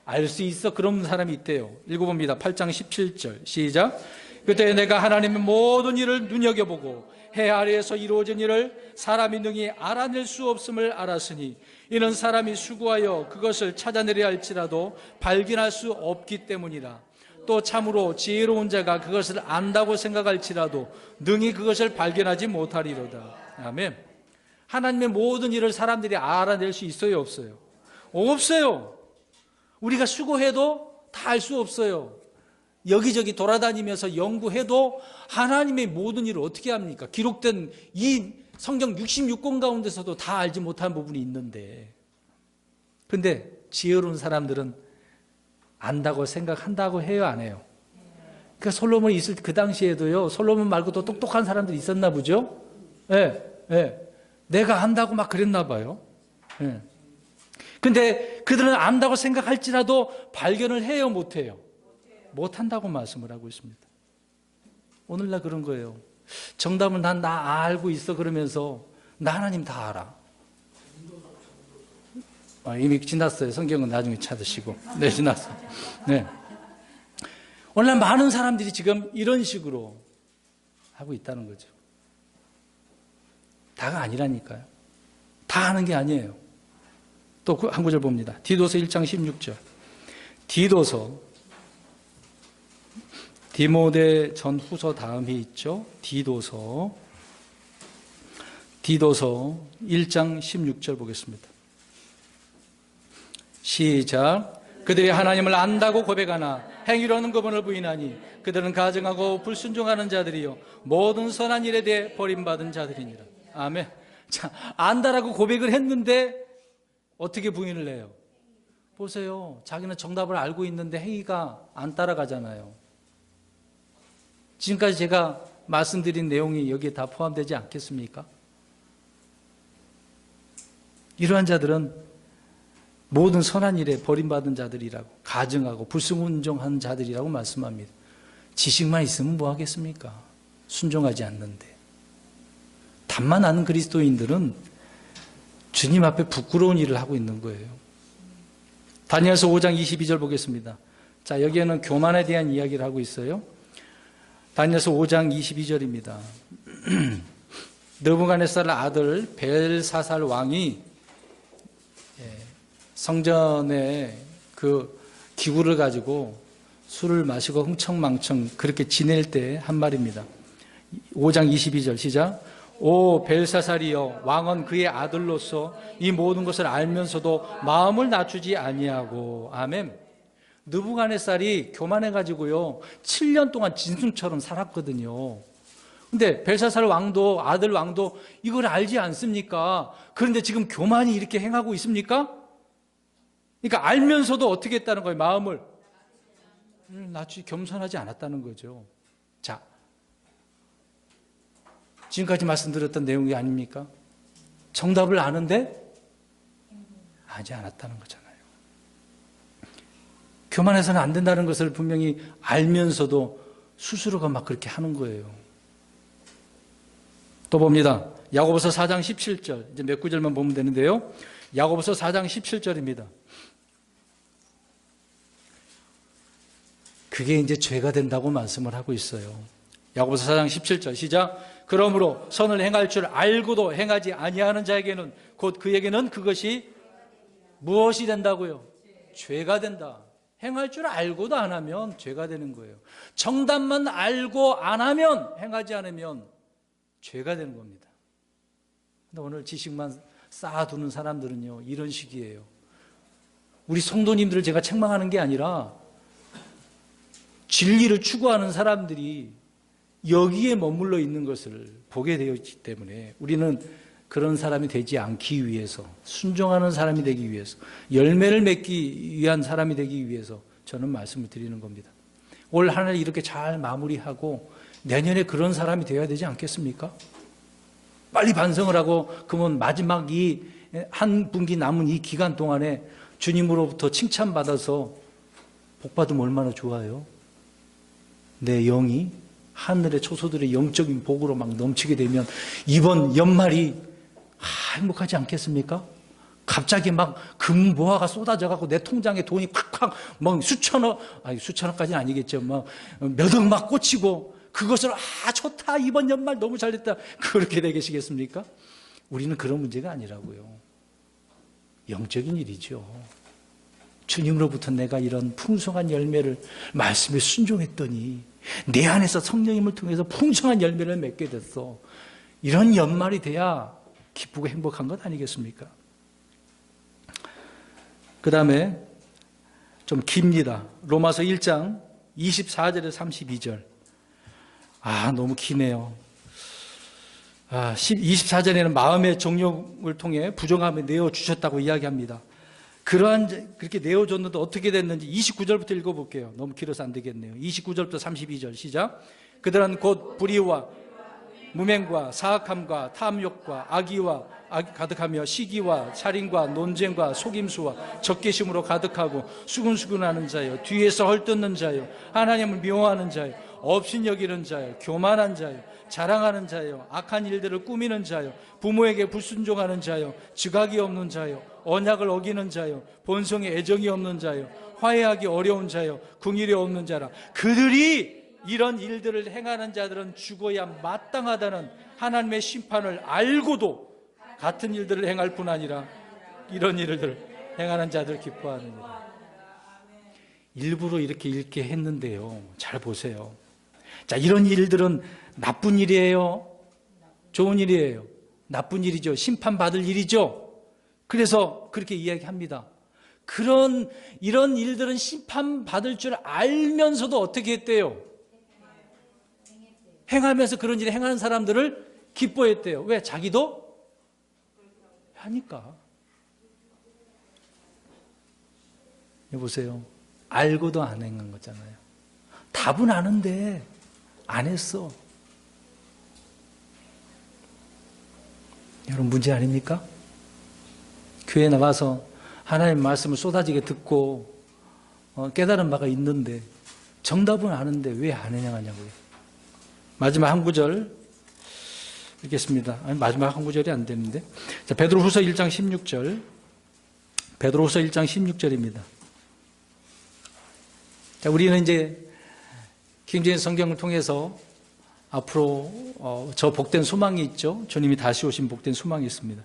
알 수 있어. 그런 사람이 있대요. 읽어봅니다. 8장 17절 시작. 그때 내가 하나님의 모든 일을 눈여겨보고 해 아래에서 이루어진 일을 사람이 능히 알아낼 수 없음을 알았으니 이는 사람이 수고하여 그것을 찾아내려 할지라도 발견할 수 없기 때문이라. 또 참으로 지혜로운 자가 그것을 안다고 생각할지라도 능히 그것을 발견하지 못하리로다. 아멘. 하나님의 모든 일을 사람들이 알아낼 수 있어요, 없어요? 없어요. 우리가 수고해도 다 알 수 없어요. 여기저기 돌아다니면서 연구해도 하나님의 모든 일을 어떻게 합니까? 기록된 이 성경 66권 가운데서도 다 알지 못한 부분이 있는데, 근데 지혜로운 사람들은 안다고 생각한다고 해요, 안 해요? 그러니까 솔로몬이 있을 그 당시에도요, 솔로몬 말고도 똑똑한 사람들이 있었나 보죠? 내가 안다고 막 그랬나 봐요. 근데 그들은 안다고 생각할지라도 발견을 해요, 못 해요? 못 한다고 말씀을 하고 있습니다. 오늘날 그런 거예요. 정답은 나 알고 있어 그러면서 나 하나님 다 알아. 이미 지났어요. 성경은 나중에 찾으시고. 네, 지났어요. 네. 오늘날 많은 사람들이 지금 이런 식으로 하고 있다는 거죠. 다가 아니라니까요. 다 하는 게 아니에요. 또 한 구절 봅니다. 디도서 1장 16절. 디도서, 디모데 전후서 다음에 있죠. 디도서 1장 16절 보겠습니다. 시작. 그들이 하나님을 안다고 고백하나 행위로는 그분을 부인하니 그들은 가증하고 불순종하는 자들이요 모든 선한 일에 대해 버림받은 자들이니라. 아멘. 자, 안다라고 고백을 했는데 어떻게 부인을 해요? 보세요. 자기는 정답을 알고 있는데 행위가 안 따라가잖아요. 지금까지 제가 말씀드린 내용이 여기에 다 포함되지 않겠습니까? 이러한 자들은 모든 선한 일에 버림받은 자들이라고, 가증하고 불순종하는 자들이라고 말씀합니다. 지식만 있으면 뭐 하겠습니까? 순종하지 않는데. 답만 아는 그리스도인들은 주님 앞에 부끄러운 일을 하고 있는 거예요. 다니엘서 5장 22절 보겠습니다. 자, 여기에는 교만에 대한 이야기를 하고 있어요. 다니엘서 5장 22절입니다. 느부갓네살 아들 벨사살 왕이 성전에 그 기구를 가지고 술을 마시고 흥청망청 그렇게 지낼 때 한 말입니다. 5장 22절 시작. 오 벨사살이여, 왕은 그의 아들로서 이 모든 것을 알면서도 마음을 낮추지 아니하고. 아멘. 느부갓네살이 교만해가지고요 7년 동안 짐승처럼 살았거든요. 근데 벨사살 왕도, 아들 왕도 이걸 알지 않습니까? 그런데 지금 교만이 이렇게 행하고 있습니까? 그러니까 알면서도 어떻게 했다는 거예요? 마음을 낮추지, 겸손하지 않았다는 거죠. 자, 지금까지 말씀드렸던 내용이 아닙니까? 정답을 아는데 하지 않았다는 거잖아요. 교만해서는 안 된다는 것을 분명히 알면서도 스스로가 막 그렇게 하는 거예요. 또 봅니다. 야고보서 4장 17절, 이제 몇 구절만 보면 되는데요. 야고보서 4장 17절입니다. 그게 이제 죄가 된다고 말씀을 하고 있어요. 야고보서 4장 17절 시작. 그러므로 선을 행할 줄 알고도 행하지 아니하는 자에게는 곧 그에게는 그것이 무엇이 된다고요? 죄가 된다. 행할 줄 알고도 안 하면 죄가 되는 거예요. 정답만 알고 안 하면, 행하지 않으면 죄가 되는 겁니다. 근데 오늘 지식만 쌓아두는 사람들은요 이런 식이에요. 우리 성도님들을 제가 책망하는 게 아니라 진리를 추구하는 사람들이 여기에 머물러 있는 것을 보게 되어 있기 때문에 우리는 그런 사람이 되지 않기 위해서, 순종하는 사람이 되기 위해서, 열매를 맺기 위한 사람이 되기 위해서 저는 말씀을 드리는 겁니다. 올 한 해 이렇게 잘 마무리하고 내년에 그런 사람이 되어야 되지 않겠습니까? 빨리 반성을 하고 그러면 마지막 이 한 분기 남은 이 기간 동안에 주님으로부터 칭찬받아서 복받으면 얼마나 좋아요. 내 영이 하늘의 초소들의 영적인 복으로 막 넘치게 되면 이번 연말이 행복하지 않겠습니까? 갑자기 막 금보화가 쏟아져갖고 내 통장에 돈이 콱콱 막 수천억까지는 아니겠죠. 막 몇 억 막 꽂히고 그것을 좋다, 이번 연말 너무 잘됐다, 그렇게 되겠습니까? 우리는 그런 문제가 아니라고요. 영적인 일이죠. 주님으로부터 내가 이런 풍성한 열매를, 말씀에 순종했더니 내 안에서 성령님을 통해서 풍성한 열매를 맺게 됐어. 이런 연말이 돼야 기쁘고 행복한 것 아니겠습니까? 그 다음에 좀 깁니다. 로마서 1장 24절에서 32절. 너무 기네요. 24절에는 마음의 정욕을 통해 부정함에 내어주셨다고 이야기합니다. 그렇게 내어줬는데 어떻게 됐는지 29절부터 읽어볼게요. 너무 길어서 안 되겠네요. 29절부터 32절 시작. 그들은 곧 불의와 무맹과 사악함과 탐욕과 악의와 가득하며 시기와 살인과 논쟁과 속임수와 적개심으로 가득하고 수근수근하는 자요, 뒤에서 헐뜯는 자요, 하나님을 미워하는 자요, 업신여기는 자요, 교만한 자요, 자랑하는 자요, 악한 일들을 꾸미는 자요, 부모에게 불순종하는 자요, 지각이 없는 자요, 언약을 어기는 자요, 본성에 애정이 없는 자요, 화해하기 어려운 자요, 긍휼이 없는 자라. 그들이 이런 일들을 행하는 자들은 죽어야 마땅하다는 하나님의 심판을 알고도 같은 일들을 행할 뿐 아니라 이런 일을 행하는 자들 기뻐하느니라. 일부러 이렇게 했는데요, 잘 보세요. 자, 이런 일들은 나쁜 일이에요? 좋은 일이에요? 나쁜 일이죠. 심판받을 일이죠. 그래서 그렇게 이야기합니다. 이런 일들은 심판받을 줄 알면서도 어떻게 했대요? 행하면서 그런 일을 행하는 사람들을 기뻐했대요. 왜? 자기도 하니까. 여보세요. 알고도 안 한 거잖아요. 답은 아는데 안 했어. 여러분, 문제 아닙니까? 교회에 나와서 하나님의 말씀을 쏟아지게 듣고 깨달은 바가 있는데 정답은 아는데 왜 안 해냐고요. 마지막 한 구절 읽겠습니다. 아니, 마지막 한 구절이 안 되는데. 자, 베드로후서 1장 16절. 베드로후서 1장 16절입니다. 자, 우리는 이제 킹제임스 성경을 통해서 앞으로 저 복된 소망이 있죠. 주님이 다시 오신 복된 소망이 있습니다.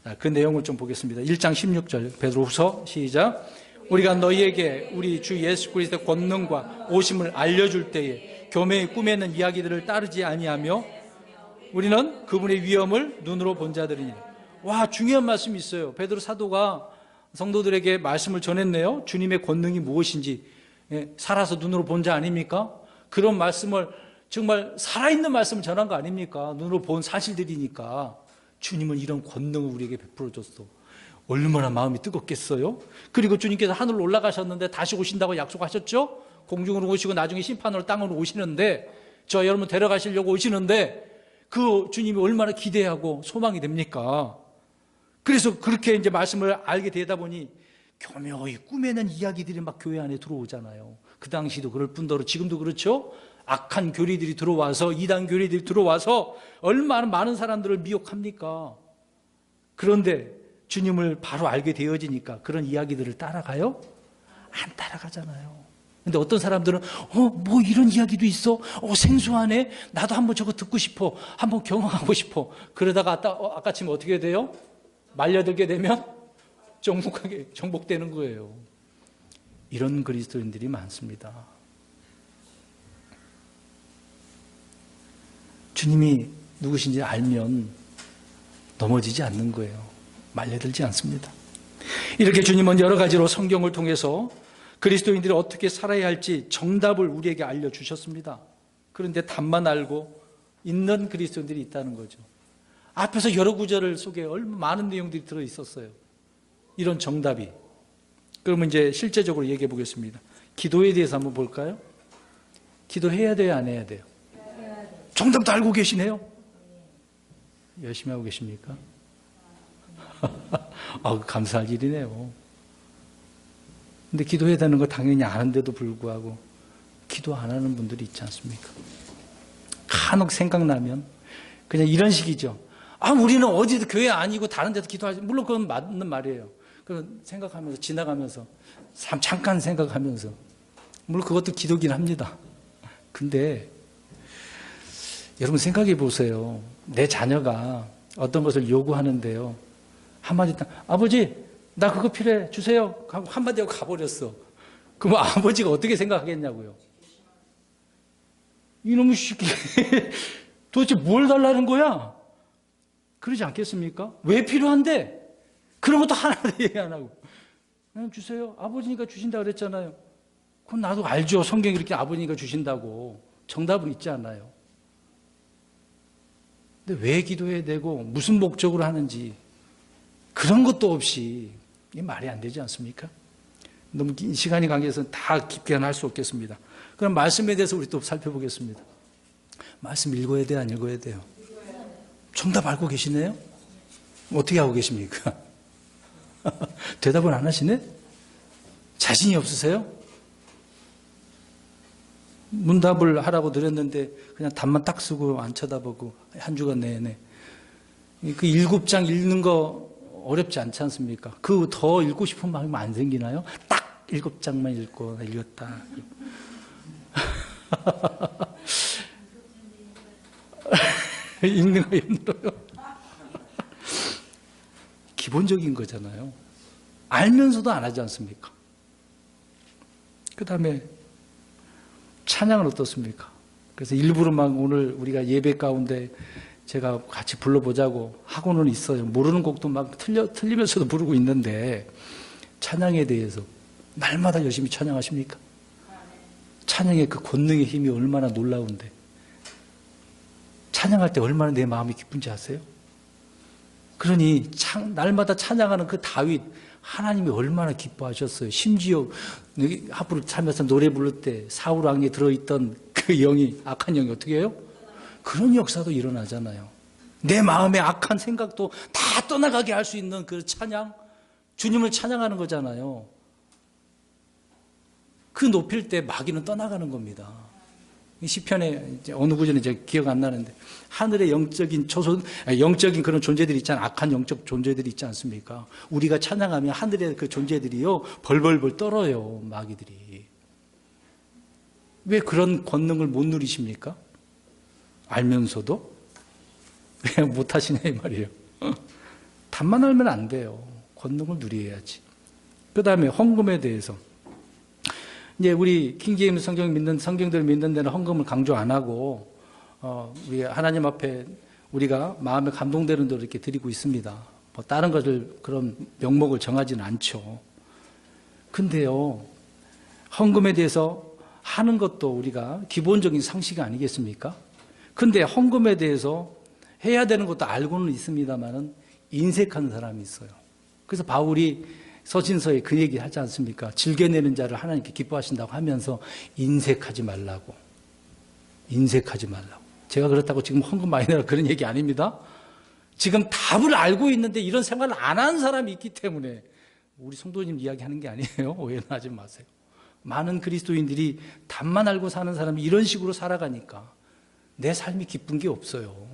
자, 그 내용을 좀 보겠습니다. 1장 16절 베드로후서 시작. 우리가 너희에게 우리 주 예수 그리스도의 권능과 오심을 알려줄 때에 교매의 꾸며낸 이야기들을 따르지 아니하며 우리는 그분의 위엄을 눈으로 본 자들이니. 와, 중요한 말씀이 있어요. 베드로 사도가 성도들에게 말씀을 전했네요. 주님의 권능이 무엇인지 살아서 눈으로 본 자 아닙니까? 그런 말씀을 정말 살아있는 말씀을 전한 거 아닙니까? 눈으로 본 사실들이니까. 주님은 이런 권능을 우리에게 베풀어 줬어. 얼마나 마음이 뜨겁겠어요? 그리고 주님께서 하늘로 올라가셨는데 다시 오신다고 약속하셨죠? 공중으로 오시고 나중에 심판으로 땅으로 오시는데, 저 여러분 데려가시려고 오시는데 그 주님이 얼마나 기대하고 소망이 됩니까? 그래서 그렇게 이제 말씀을 알게 되다 보니 교묘히 꾸며낸 이야기들이 막 교회 안에 들어오잖아요. 그 당시도 그럴 뿐더러 지금도 그렇죠? 악한 교리들이 들어와서, 이단 교리들이 들어와서 얼마나 많은 사람들을 미혹합니까? 그런데 주님을 바로 알게 되어지니까 그런 이야기들을 따라가요? 안 따라가잖아요. 근데 어떤 사람들은 뭐 이런 이야기도 있어? 생소하네? 나도 한번 저거 듣고 싶어. 한번 경험하고 싶어. 그러다가 아까쯤 어떻게 돼요? 말려들게 되면 정복되는 거예요. 이런 그리스도인들이 많습니다. 주님이 누구신지 알면 넘어지지 않는 거예요. 말려들지 않습니다. 이렇게 주님은 여러 가지로 성경을 통해서 그리스도인들이 어떻게 살아야 할지 정답을 우리에게 알려주셨습니다. 그런데 답만 알고 있는 그리스도인들이 있다는 거죠. 앞에서 여러 구절 속에 얼마나 많은 내용들이 들어있었어요. 이런 정답이. 그러면 이제 실제적으로 얘기해 보겠습니다. 기도에 대해서 한번 볼까요? 기도해야 돼요, 안 해야 돼요? 정답도 알고 계시네요. 열심히 하고 계십니까? 감사할 일이네요. 근데 기도해야 되는 거 당연히 아는데도 불구하고 기도 안 하는 분들이 있지 않습니까? 간혹 생각나면 그냥 이런 식이죠. 우리는 어디도 교회 아니고 다른 데도 기도하지. 물론 그건 맞는 말이에요. 그건 생각하면서, 지나가면서, 잠깐 생각하면서. 물론 그것도 기도긴 합니다. 근데 여러분 생각해 보세요. 내 자녀가 어떤 것을 요구하는데요. 한마디 딱, 아버지, 나 그거 필요해, 주세요. 하고 한마디 하고 가버렸어. 그럼 아버지가 어떻게 생각하겠냐고요. 이놈의 새끼, 도대체 뭘 달라는 거야? 그러지 않겠습니까? 왜 필요한데? 그런 것도 하나도 얘기 안 하고. 그냥 주세요. 아버지니까 주신다 그랬잖아요. 그건 나도 알죠. 성경이 이렇게 아버지니까 주신다고. 정답은 있지 않아요. 근데 왜 기도해야 되고 무슨 목적으로 하는지 그런 것도 없이 이게 말이 안 되지 않습니까? 너무 시간이 관계해서 다 깊게는 할 수 없겠습니다. 그럼 말씀에 대해서 우리 또 살펴보겠습니다. 말씀 읽어야 돼요, 안 읽어야 돼요? 정답 알고 계시네요? 어떻게 하고 계십니까? 대답을 안 하시네? 자신이 없으세요? 문답을 하라고 드렸는데 그냥 답만 딱 쓰고 안 쳐다보고 한 주간 내내. 그 7장 읽는 거 어렵지 않지 않습니까? 그 더 읽고 싶은 마음이 안 생기나요? 딱 7장만 읽고 읽었다. 읽는 거 힘들어요. 기본적인 거잖아요. 알면서도 안 하지 않습니까? 그 다음에 찬양은 어떻습니까? 그래서 일부러 막 오늘 우리가 예배 가운데 제가 같이 불러보자고 하고는 있어요. 모르는 곡도 막 틀리면서도 부르고 있는데 찬양에 대해서 날마다 열심히 찬양하십니까? 찬양의 그 권능의 힘이 얼마나 놀라운데 찬양할 때 얼마나 내 마음이 기쁜지 아세요? 그러니 날마다 찬양하는 그 다윗, 하나님이 얼마나 기뻐하셨어요. 심지어 하프를 타면서 노래 부를 때 사울 왕에 들어있던 그 영이, 악한 영이 어떻게 해요? 그런 역사도 일어나잖아요. 내 마음의 악한 생각도 다 떠나가게 할 수 있는 그 찬양, 주님을 찬양하는 거잖아요. 그 높일 때 마귀는 떠나가는 겁니다. 시편에 어느 구절인지 제가 기억 안 나는데, 하늘의 영적인 영적인 그런 존재들이 있잖아요. 악한 영적 존재들이 있지 않습니까? 우리가 찬양하면 하늘의 그 존재들이요, 벌벌벌 떨어요, 마귀들이. 왜 그런 권능을 못 누리십니까? 알면서도? 왜 못 하시냐, 이 말이에요. 답만 알면 안 돼요. 권능을 누려야지. 그 다음에 헌금에 대해서. 이제 우리 킹제임스 성경 믿는, 성경들을 믿는 데는 헌금을 강조 안 하고, 우리 하나님 앞에 우리가 마음에 감동되는 대로 이렇게 드리고 있습니다. 뭐 다른 것을, 그런 명목을 정하지는 않죠. 근데요, 헌금에 대해서 하는 것도 우리가 기본적인 상식 아니겠습니까? 근데 헌금에 대해서 해야 되는 것도 알고는 있습니다만은 인색한 사람이 있어요. 그래서 바울이 서신서에 그 얘기 하지 않습니까? 즐겨내는 자를 하나님께 기뻐하신다고 하면서 인색하지 말라고. 인색하지 말라고. 제가 그렇다고 지금 헌금 많이 내라 그런 얘기 아닙니다. 지금 답을 알고 있는데 이런 생활을 안 하는 사람이 있기 때문에 우리 성도님 이야기하는 게 아니에요. 오해는 하지 마세요. 많은 그리스도인들이 답만 알고 사는 사람이 이런 식으로 살아가니까 내 삶이 기쁜 게 없어요.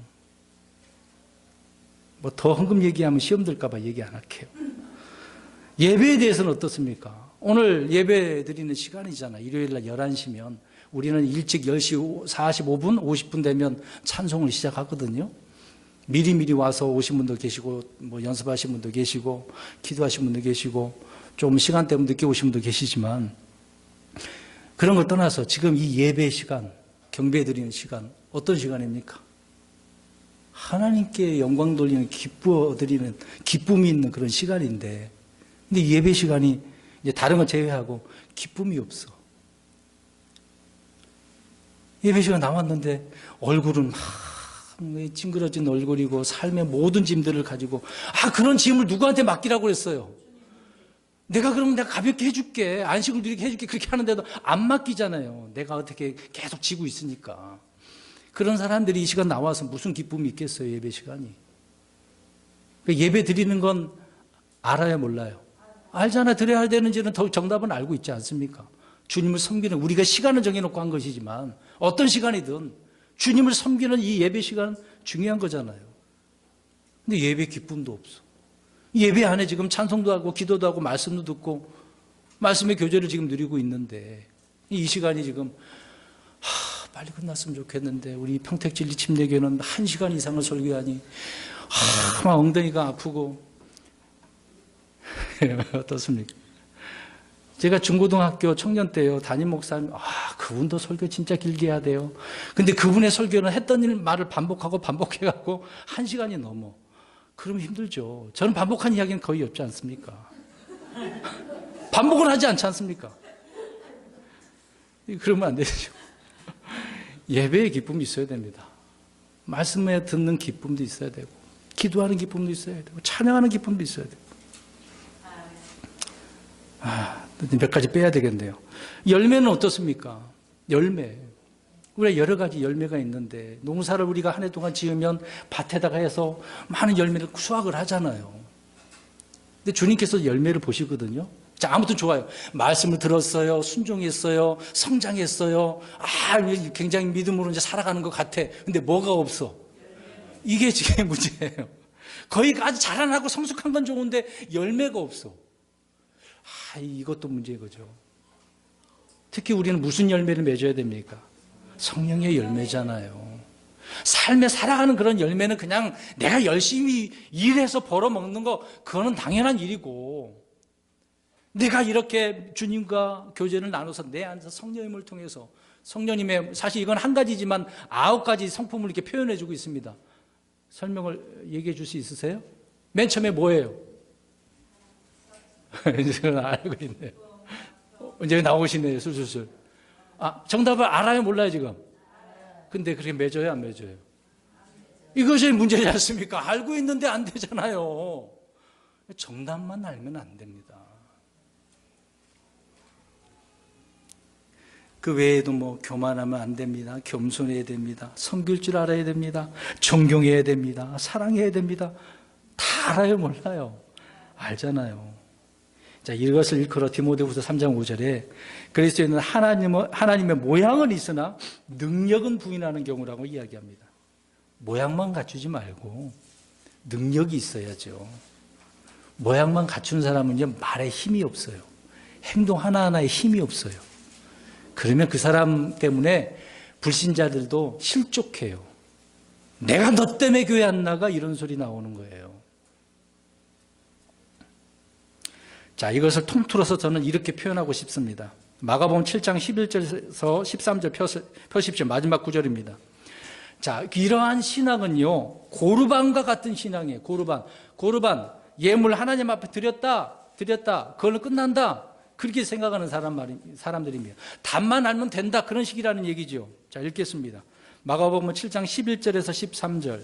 뭐 더 헌금 얘기하면 시험 들까 봐 얘기 안 할게요. 예배에 대해서는 어떻습니까? 오늘 예배 드리는 시간이잖아요. 일요일 날 11시면 우리는 일찍 10시 45분, 50분 되면 찬송을 시작하거든요. 미리미리 와서 오신 분도 계시고, 뭐 연습하신 분도 계시고, 기도하신 분도 계시고, 좀 시간 때문에 늦게 오신 분도 계시지만, 그런 걸 떠나서 지금 이 예배 시간, 경배 드리는 시간, 어떤 시간입니까? 하나님께 영광 돌리는, 기뻐 드리는, 기쁨이 있는 그런 시간인데, 근데 예배 시간이 이제 다른 건 제외하고 기쁨이 없어. 예배 시간 남았는데 얼굴은 찡그러진 얼굴이고 삶의 모든 짐들을 가지고, 그런 짐을 누구한테 맡기라고 그랬어요? 내가 그러면 내가 가볍게 해줄게, 안식을 누리게 해줄게, 그렇게 하는데도 안 맡기잖아요. 내가 어떻게 계속 지고 있으니까. 그런 사람들이 이 시간 나와서 무슨 기쁨이 있겠어요, 예배 시간이. 예배 드리는 건 알아야 몰라요? 알잖아. 드려야 되는지는 더 정답은 알고 있지 않습니까? 주님을 섬기는, 우리가 시간을 정해놓고 한 것이지만 어떤 시간이든 주님을 섬기는 이 예배 시간 중요한 거잖아요. 근데 예배 기쁨도 없어. 예배 안에 지금 찬송도 하고 기도도 하고 말씀도 듣고 말씀의 교제를 지금 누리고 있는데 이 시간이 지금 빨리 끝났으면 좋겠는데 우리 평택진리 침례교회는 1시간 이상을 설교하니 막 엉덩이가 아프고 어떻습니까? 제가 중고등학교 청년 때요, 담임 목사님, 그분도 설교 진짜 길게 해야 돼요. 근데 그분의 설교는 했던 말을 반복하고 반복해갖고 1시간이 넘어. 그러면 힘들죠. 저는 반복한 이야기는 거의 없지 않습니까? 반복을 하지 않지 않습니까? 그러면 안 되죠. 예배의 기쁨이 있어야 됩니다. 말씀에 듣는 기쁨도 있어야 되고, 기도하는 기쁨도 있어야 되고, 찬양하는 기쁨도 있어야 되고. 몇 가지 빼야 되겠네요. 열매는 어떻습니까? 열매. 우리가 여러 가지 열매가 있는데 농사를 우리가 한 해 동안 지으면 밭에다가 해서 많은 열매를 수확을 하잖아요. 근데 주님께서 열매를 보시거든요. 자, 아무튼 좋아요. 말씀을 들었어요. 순종했어요. 성장했어요. 굉장히 믿음으로 이제 살아가는 것 같아. 근데 뭐가 없어? 이게 지금 문제예요. 거의 아주 자라나고 성숙한 건 좋은데 열매가 없어. 이것도 문제인 거죠. 특히 우리는 무슨 열매를 맺어야 됩니까? 성령의 열매잖아요. 삶에 살아가는 그런 열매는 그냥 내가 열심히 일해서 벌어먹는 거, 그거는 당연한 일이고, 내가 이렇게 주님과 교제를 나눠서 내 안에서 성령님을 통해서, 성령님의, 사실 이건 한 가지지만 9가지 성품을 이렇게 표현해 주고 있습니다. 설명을 얘기해 줄 수 있으세요? 맨 처음에 뭐예요? 이제 알고 있네요. 이제 나오시네요, 술술술. 정답을 알아요, 몰라요, 지금? 근데 그렇게 맺어요, 안 맺어요? 이것이 문제지 않습니까? 알고 있는데 안 되잖아요. 정답만 알면 안 됩니다. 그 외에도 뭐 교만하면 안 됩니다. 겸손해야 됩니다. 섬길 줄 알아야 됩니다. 존경해야 됩니다. 사랑해야 됩니다. 다 알아요, 몰라요? 알잖아요. 자, 이것을 일컬어 디모데후서 3장 5절에 그리스도인은 하나님의 모양은 있으나 능력은 부인하는 경우라고 이야기합니다. 모양만 갖추지 말고 능력이 있어야죠. 모양만 갖춘 사람은요, 말에 힘이 없어요. 행동 하나하나에 힘이 없어요. 그러면 그 사람 때문에 불신자들도 실족해요. 내가 너 때문에 교회 안 나가? 이런 소리 나오는 거예요. 자, 이것을 통틀어서 저는 이렇게 표현하고 싶습니다. 마가복음 7장 11절에서 13절 펴십시오. 마지막 구절입니다. 자, 이러한 신앙은요, 고르반과 같은 신앙이에요. 고르반. 예물 하나님 앞에 드렸다. 그걸로 끝난다. 그렇게 생각하는 사람들입니다. 답만 알면 된다. 그런 식이라는 얘기죠. 자, 읽겠습니다. 마가복음 7장 11절에서 13절.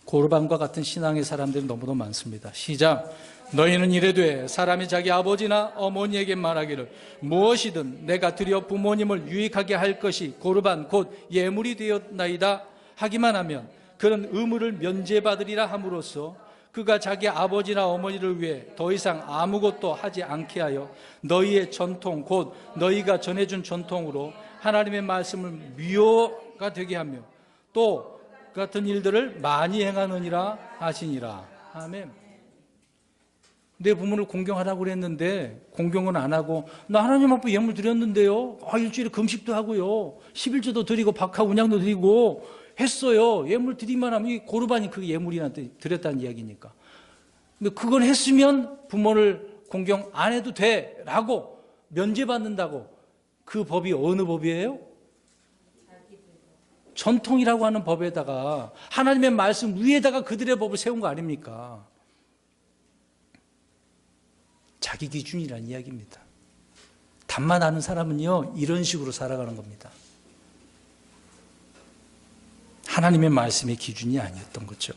고르반과 같은 신앙의 사람들이 너무도 많습니다. 시작. 너희는 이래되 사람이 자기 아버지나 어머니에게 말하기를 무엇이든 내가 드려 부모님을 유익하게 할 것이 고르반 곧 예물이 되었나이다 하기만 하면 그런 의무를 면제받으리라 함으로써 그가 자기 아버지나 어머니를 위해 더 이상 아무것도 하지 않게 하여 너희의 전통 곧 너희가 전해준 전통으로 하나님의 말씀을 미워가 되게 하며 또 같은 일들을 많이 행하느니라 하시니라. 아멘. 내 부모를 공경하라고 그랬는데 공경은 안 하고 나 하나님 앞에 예물 드렸는데요. 일주일에 금식도 하고요. 11조도 드리고 박하 운양도 드리고 했어요. 예물 드리만 하면 이 고르반이 그 예물이한테 드렸다는 이야기니까. 근데 그걸 했으면 부모를 공경 안 해도 돼라고 면제받는다고. 그 법이 어느 법이에요? 전통이라고 하는 법에다가 하나님의 말씀 위에다가 그들의 법을 세운 거 아닙니까? 자기 기준이라는 이야기입니다. 답만 아는 사람은요, 이런 식으로 살아가는 겁니다. 하나님의 말씀의 기준이 아니었던 거죠.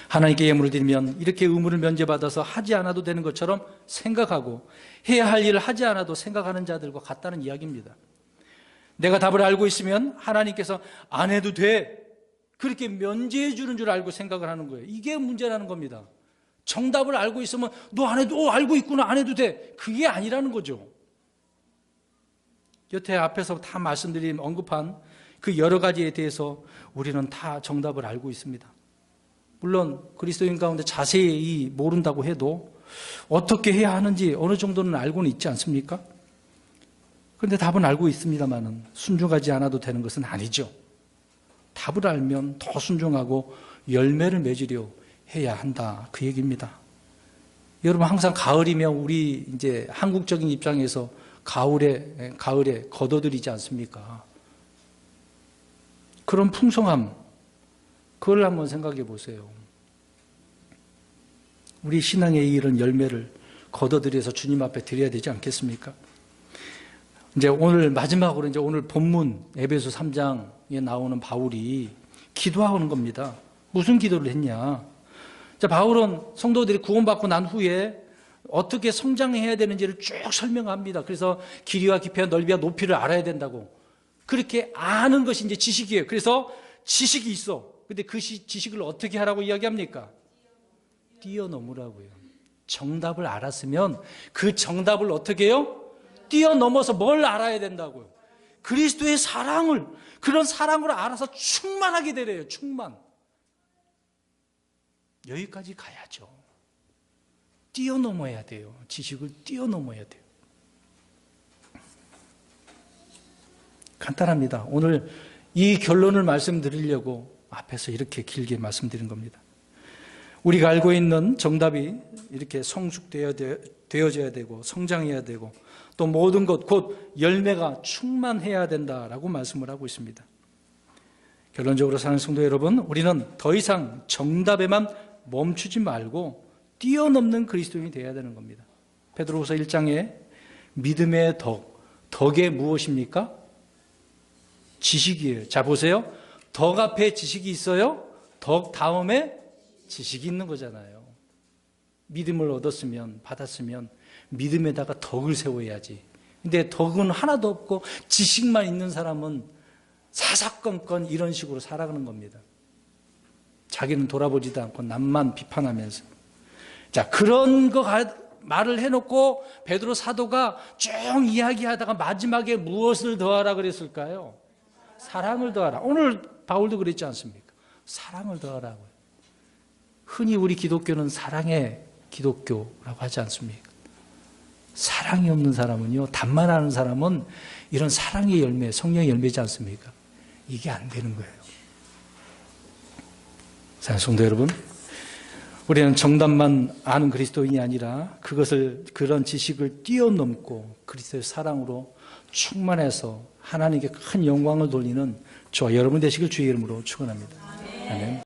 하나님께 예물을 드리면 이렇게 의무를 면제받아서 하지 않아도 되는 것처럼 생각하고 해야 할 일을 하지 않아도 생각하는 자들과 같다는 이야기입니다. 내가 답을 알고 있으면 하나님께서 안 해도 돼. 그렇게 면제해 주는 줄 알고 생각을 하는 거예요. 이게 문제라는 겁니다. 정답을 알고 있으면 너 안 해도 알고 있구나 안 해도 돼. 그게 아니라는 거죠. 여태 앞에서 다 말씀드린 언급한 그 여러 가지에 대해서 우리는 다 정답을 알고 있습니다. 물론 그리스도인 가운데 자세히 모른다고 해도 어떻게 해야 하는지 어느 정도는 알고는 있지 않습니까? 그런데 답은 알고 있습니다만은 순종하지 않아도 되는 것은 아니죠. 답을 알면 더 순종하고 열매를 맺으려 해야 한다. 그 얘기입니다. 여러분 항상 가을이면 우리 이제 한국적인 입장에서 가을에 걷어들이지 않습니까? 그런 풍성함, 그걸 한번 생각해 보세요. 우리 신앙의 이런 열매를 걷어들여서 주님 앞에 드려야 되지 않겠습니까? 이제 오늘 마지막으로 이제 오늘 본문 에베소 3장에 나오는 바울이 기도하는 겁니다. 무슨 기도를 했냐? 자, 바울은 성도들이 구원받고 난 후에 어떻게 성장해야 되는지를 쭉 설명합니다. 그래서 길이와 깊이와 넓이와 높이를 알아야 된다고. 그렇게 아는 것이 이제 지식이에요. 그래서 지식이 있어. 근데 그 지식을 어떻게 하라고 이야기합니까? 뛰어넘으라고요. 정답을 알았으면 그 정답을 어떻게 해요? 뛰어넘어서 뭘 알아야 된다고요? 그리스도의 사랑을, 그런 사랑으로 알아서 충만하게 되래요. 충만. 여기까지 가야죠. 뛰어넘어야 돼요. 지식을 뛰어넘어야 돼요. 간단합니다. 오늘 이 결론을 말씀드리려고 앞에서 이렇게 길게 말씀드린 겁니다. 우리가 알고 있는 정답이 이렇게 성숙되어져야 되고 성장해야 되고 또 모든 것 곧 열매가 충만해야 된다라고 말씀을 하고 있습니다. 결론적으로 사는 성도 여러분, 우리는 더 이상 정답에만 멈추지 말고 뛰어넘는 그리스도인이 되어야 되는 겁니다. 베드로후서 1장에 믿음의 덕에 무엇입니까? 지식이에요. 자, 보세요. 덕 앞에 지식이 있어요? 덕 다음에 지식이 있는 거잖아요. 믿음을 얻었으면, 받았으면 믿음에다가 덕을 세워야지. 근데 덕은 하나도 없고 지식만 있는 사람은 사사건건 이런 식으로 살아가는 겁니다. 자기는 돌아보지도 않고 남만 비판하면서. 자, 그런 거 말을 해놓고 베드로 사도가 쭉 이야기하다가 마지막에 무엇을 더하라 그랬을까요? 사랑을 더하라. 오늘 바울도 그랬지 않습니까? 사랑을 더하라고요. 흔히 우리 기독교는 사랑의 기독교라고 하지 않습니까? 사랑이 없는 사람은요, 답만 하는 사람은 이런 사랑의 열매, 성령의 열매지 않습니까? 이게 안 되는 거예요. 자, 성도 여러분, 우리는 정답만 아는 그리스도인이 아니라 그런 지식을 뛰어넘고 그리스도의 사랑으로 충만해서 하나님께 큰 영광을 돌리는 저와 여러분 되시길 주의 이름으로 축원합니다. 아멘.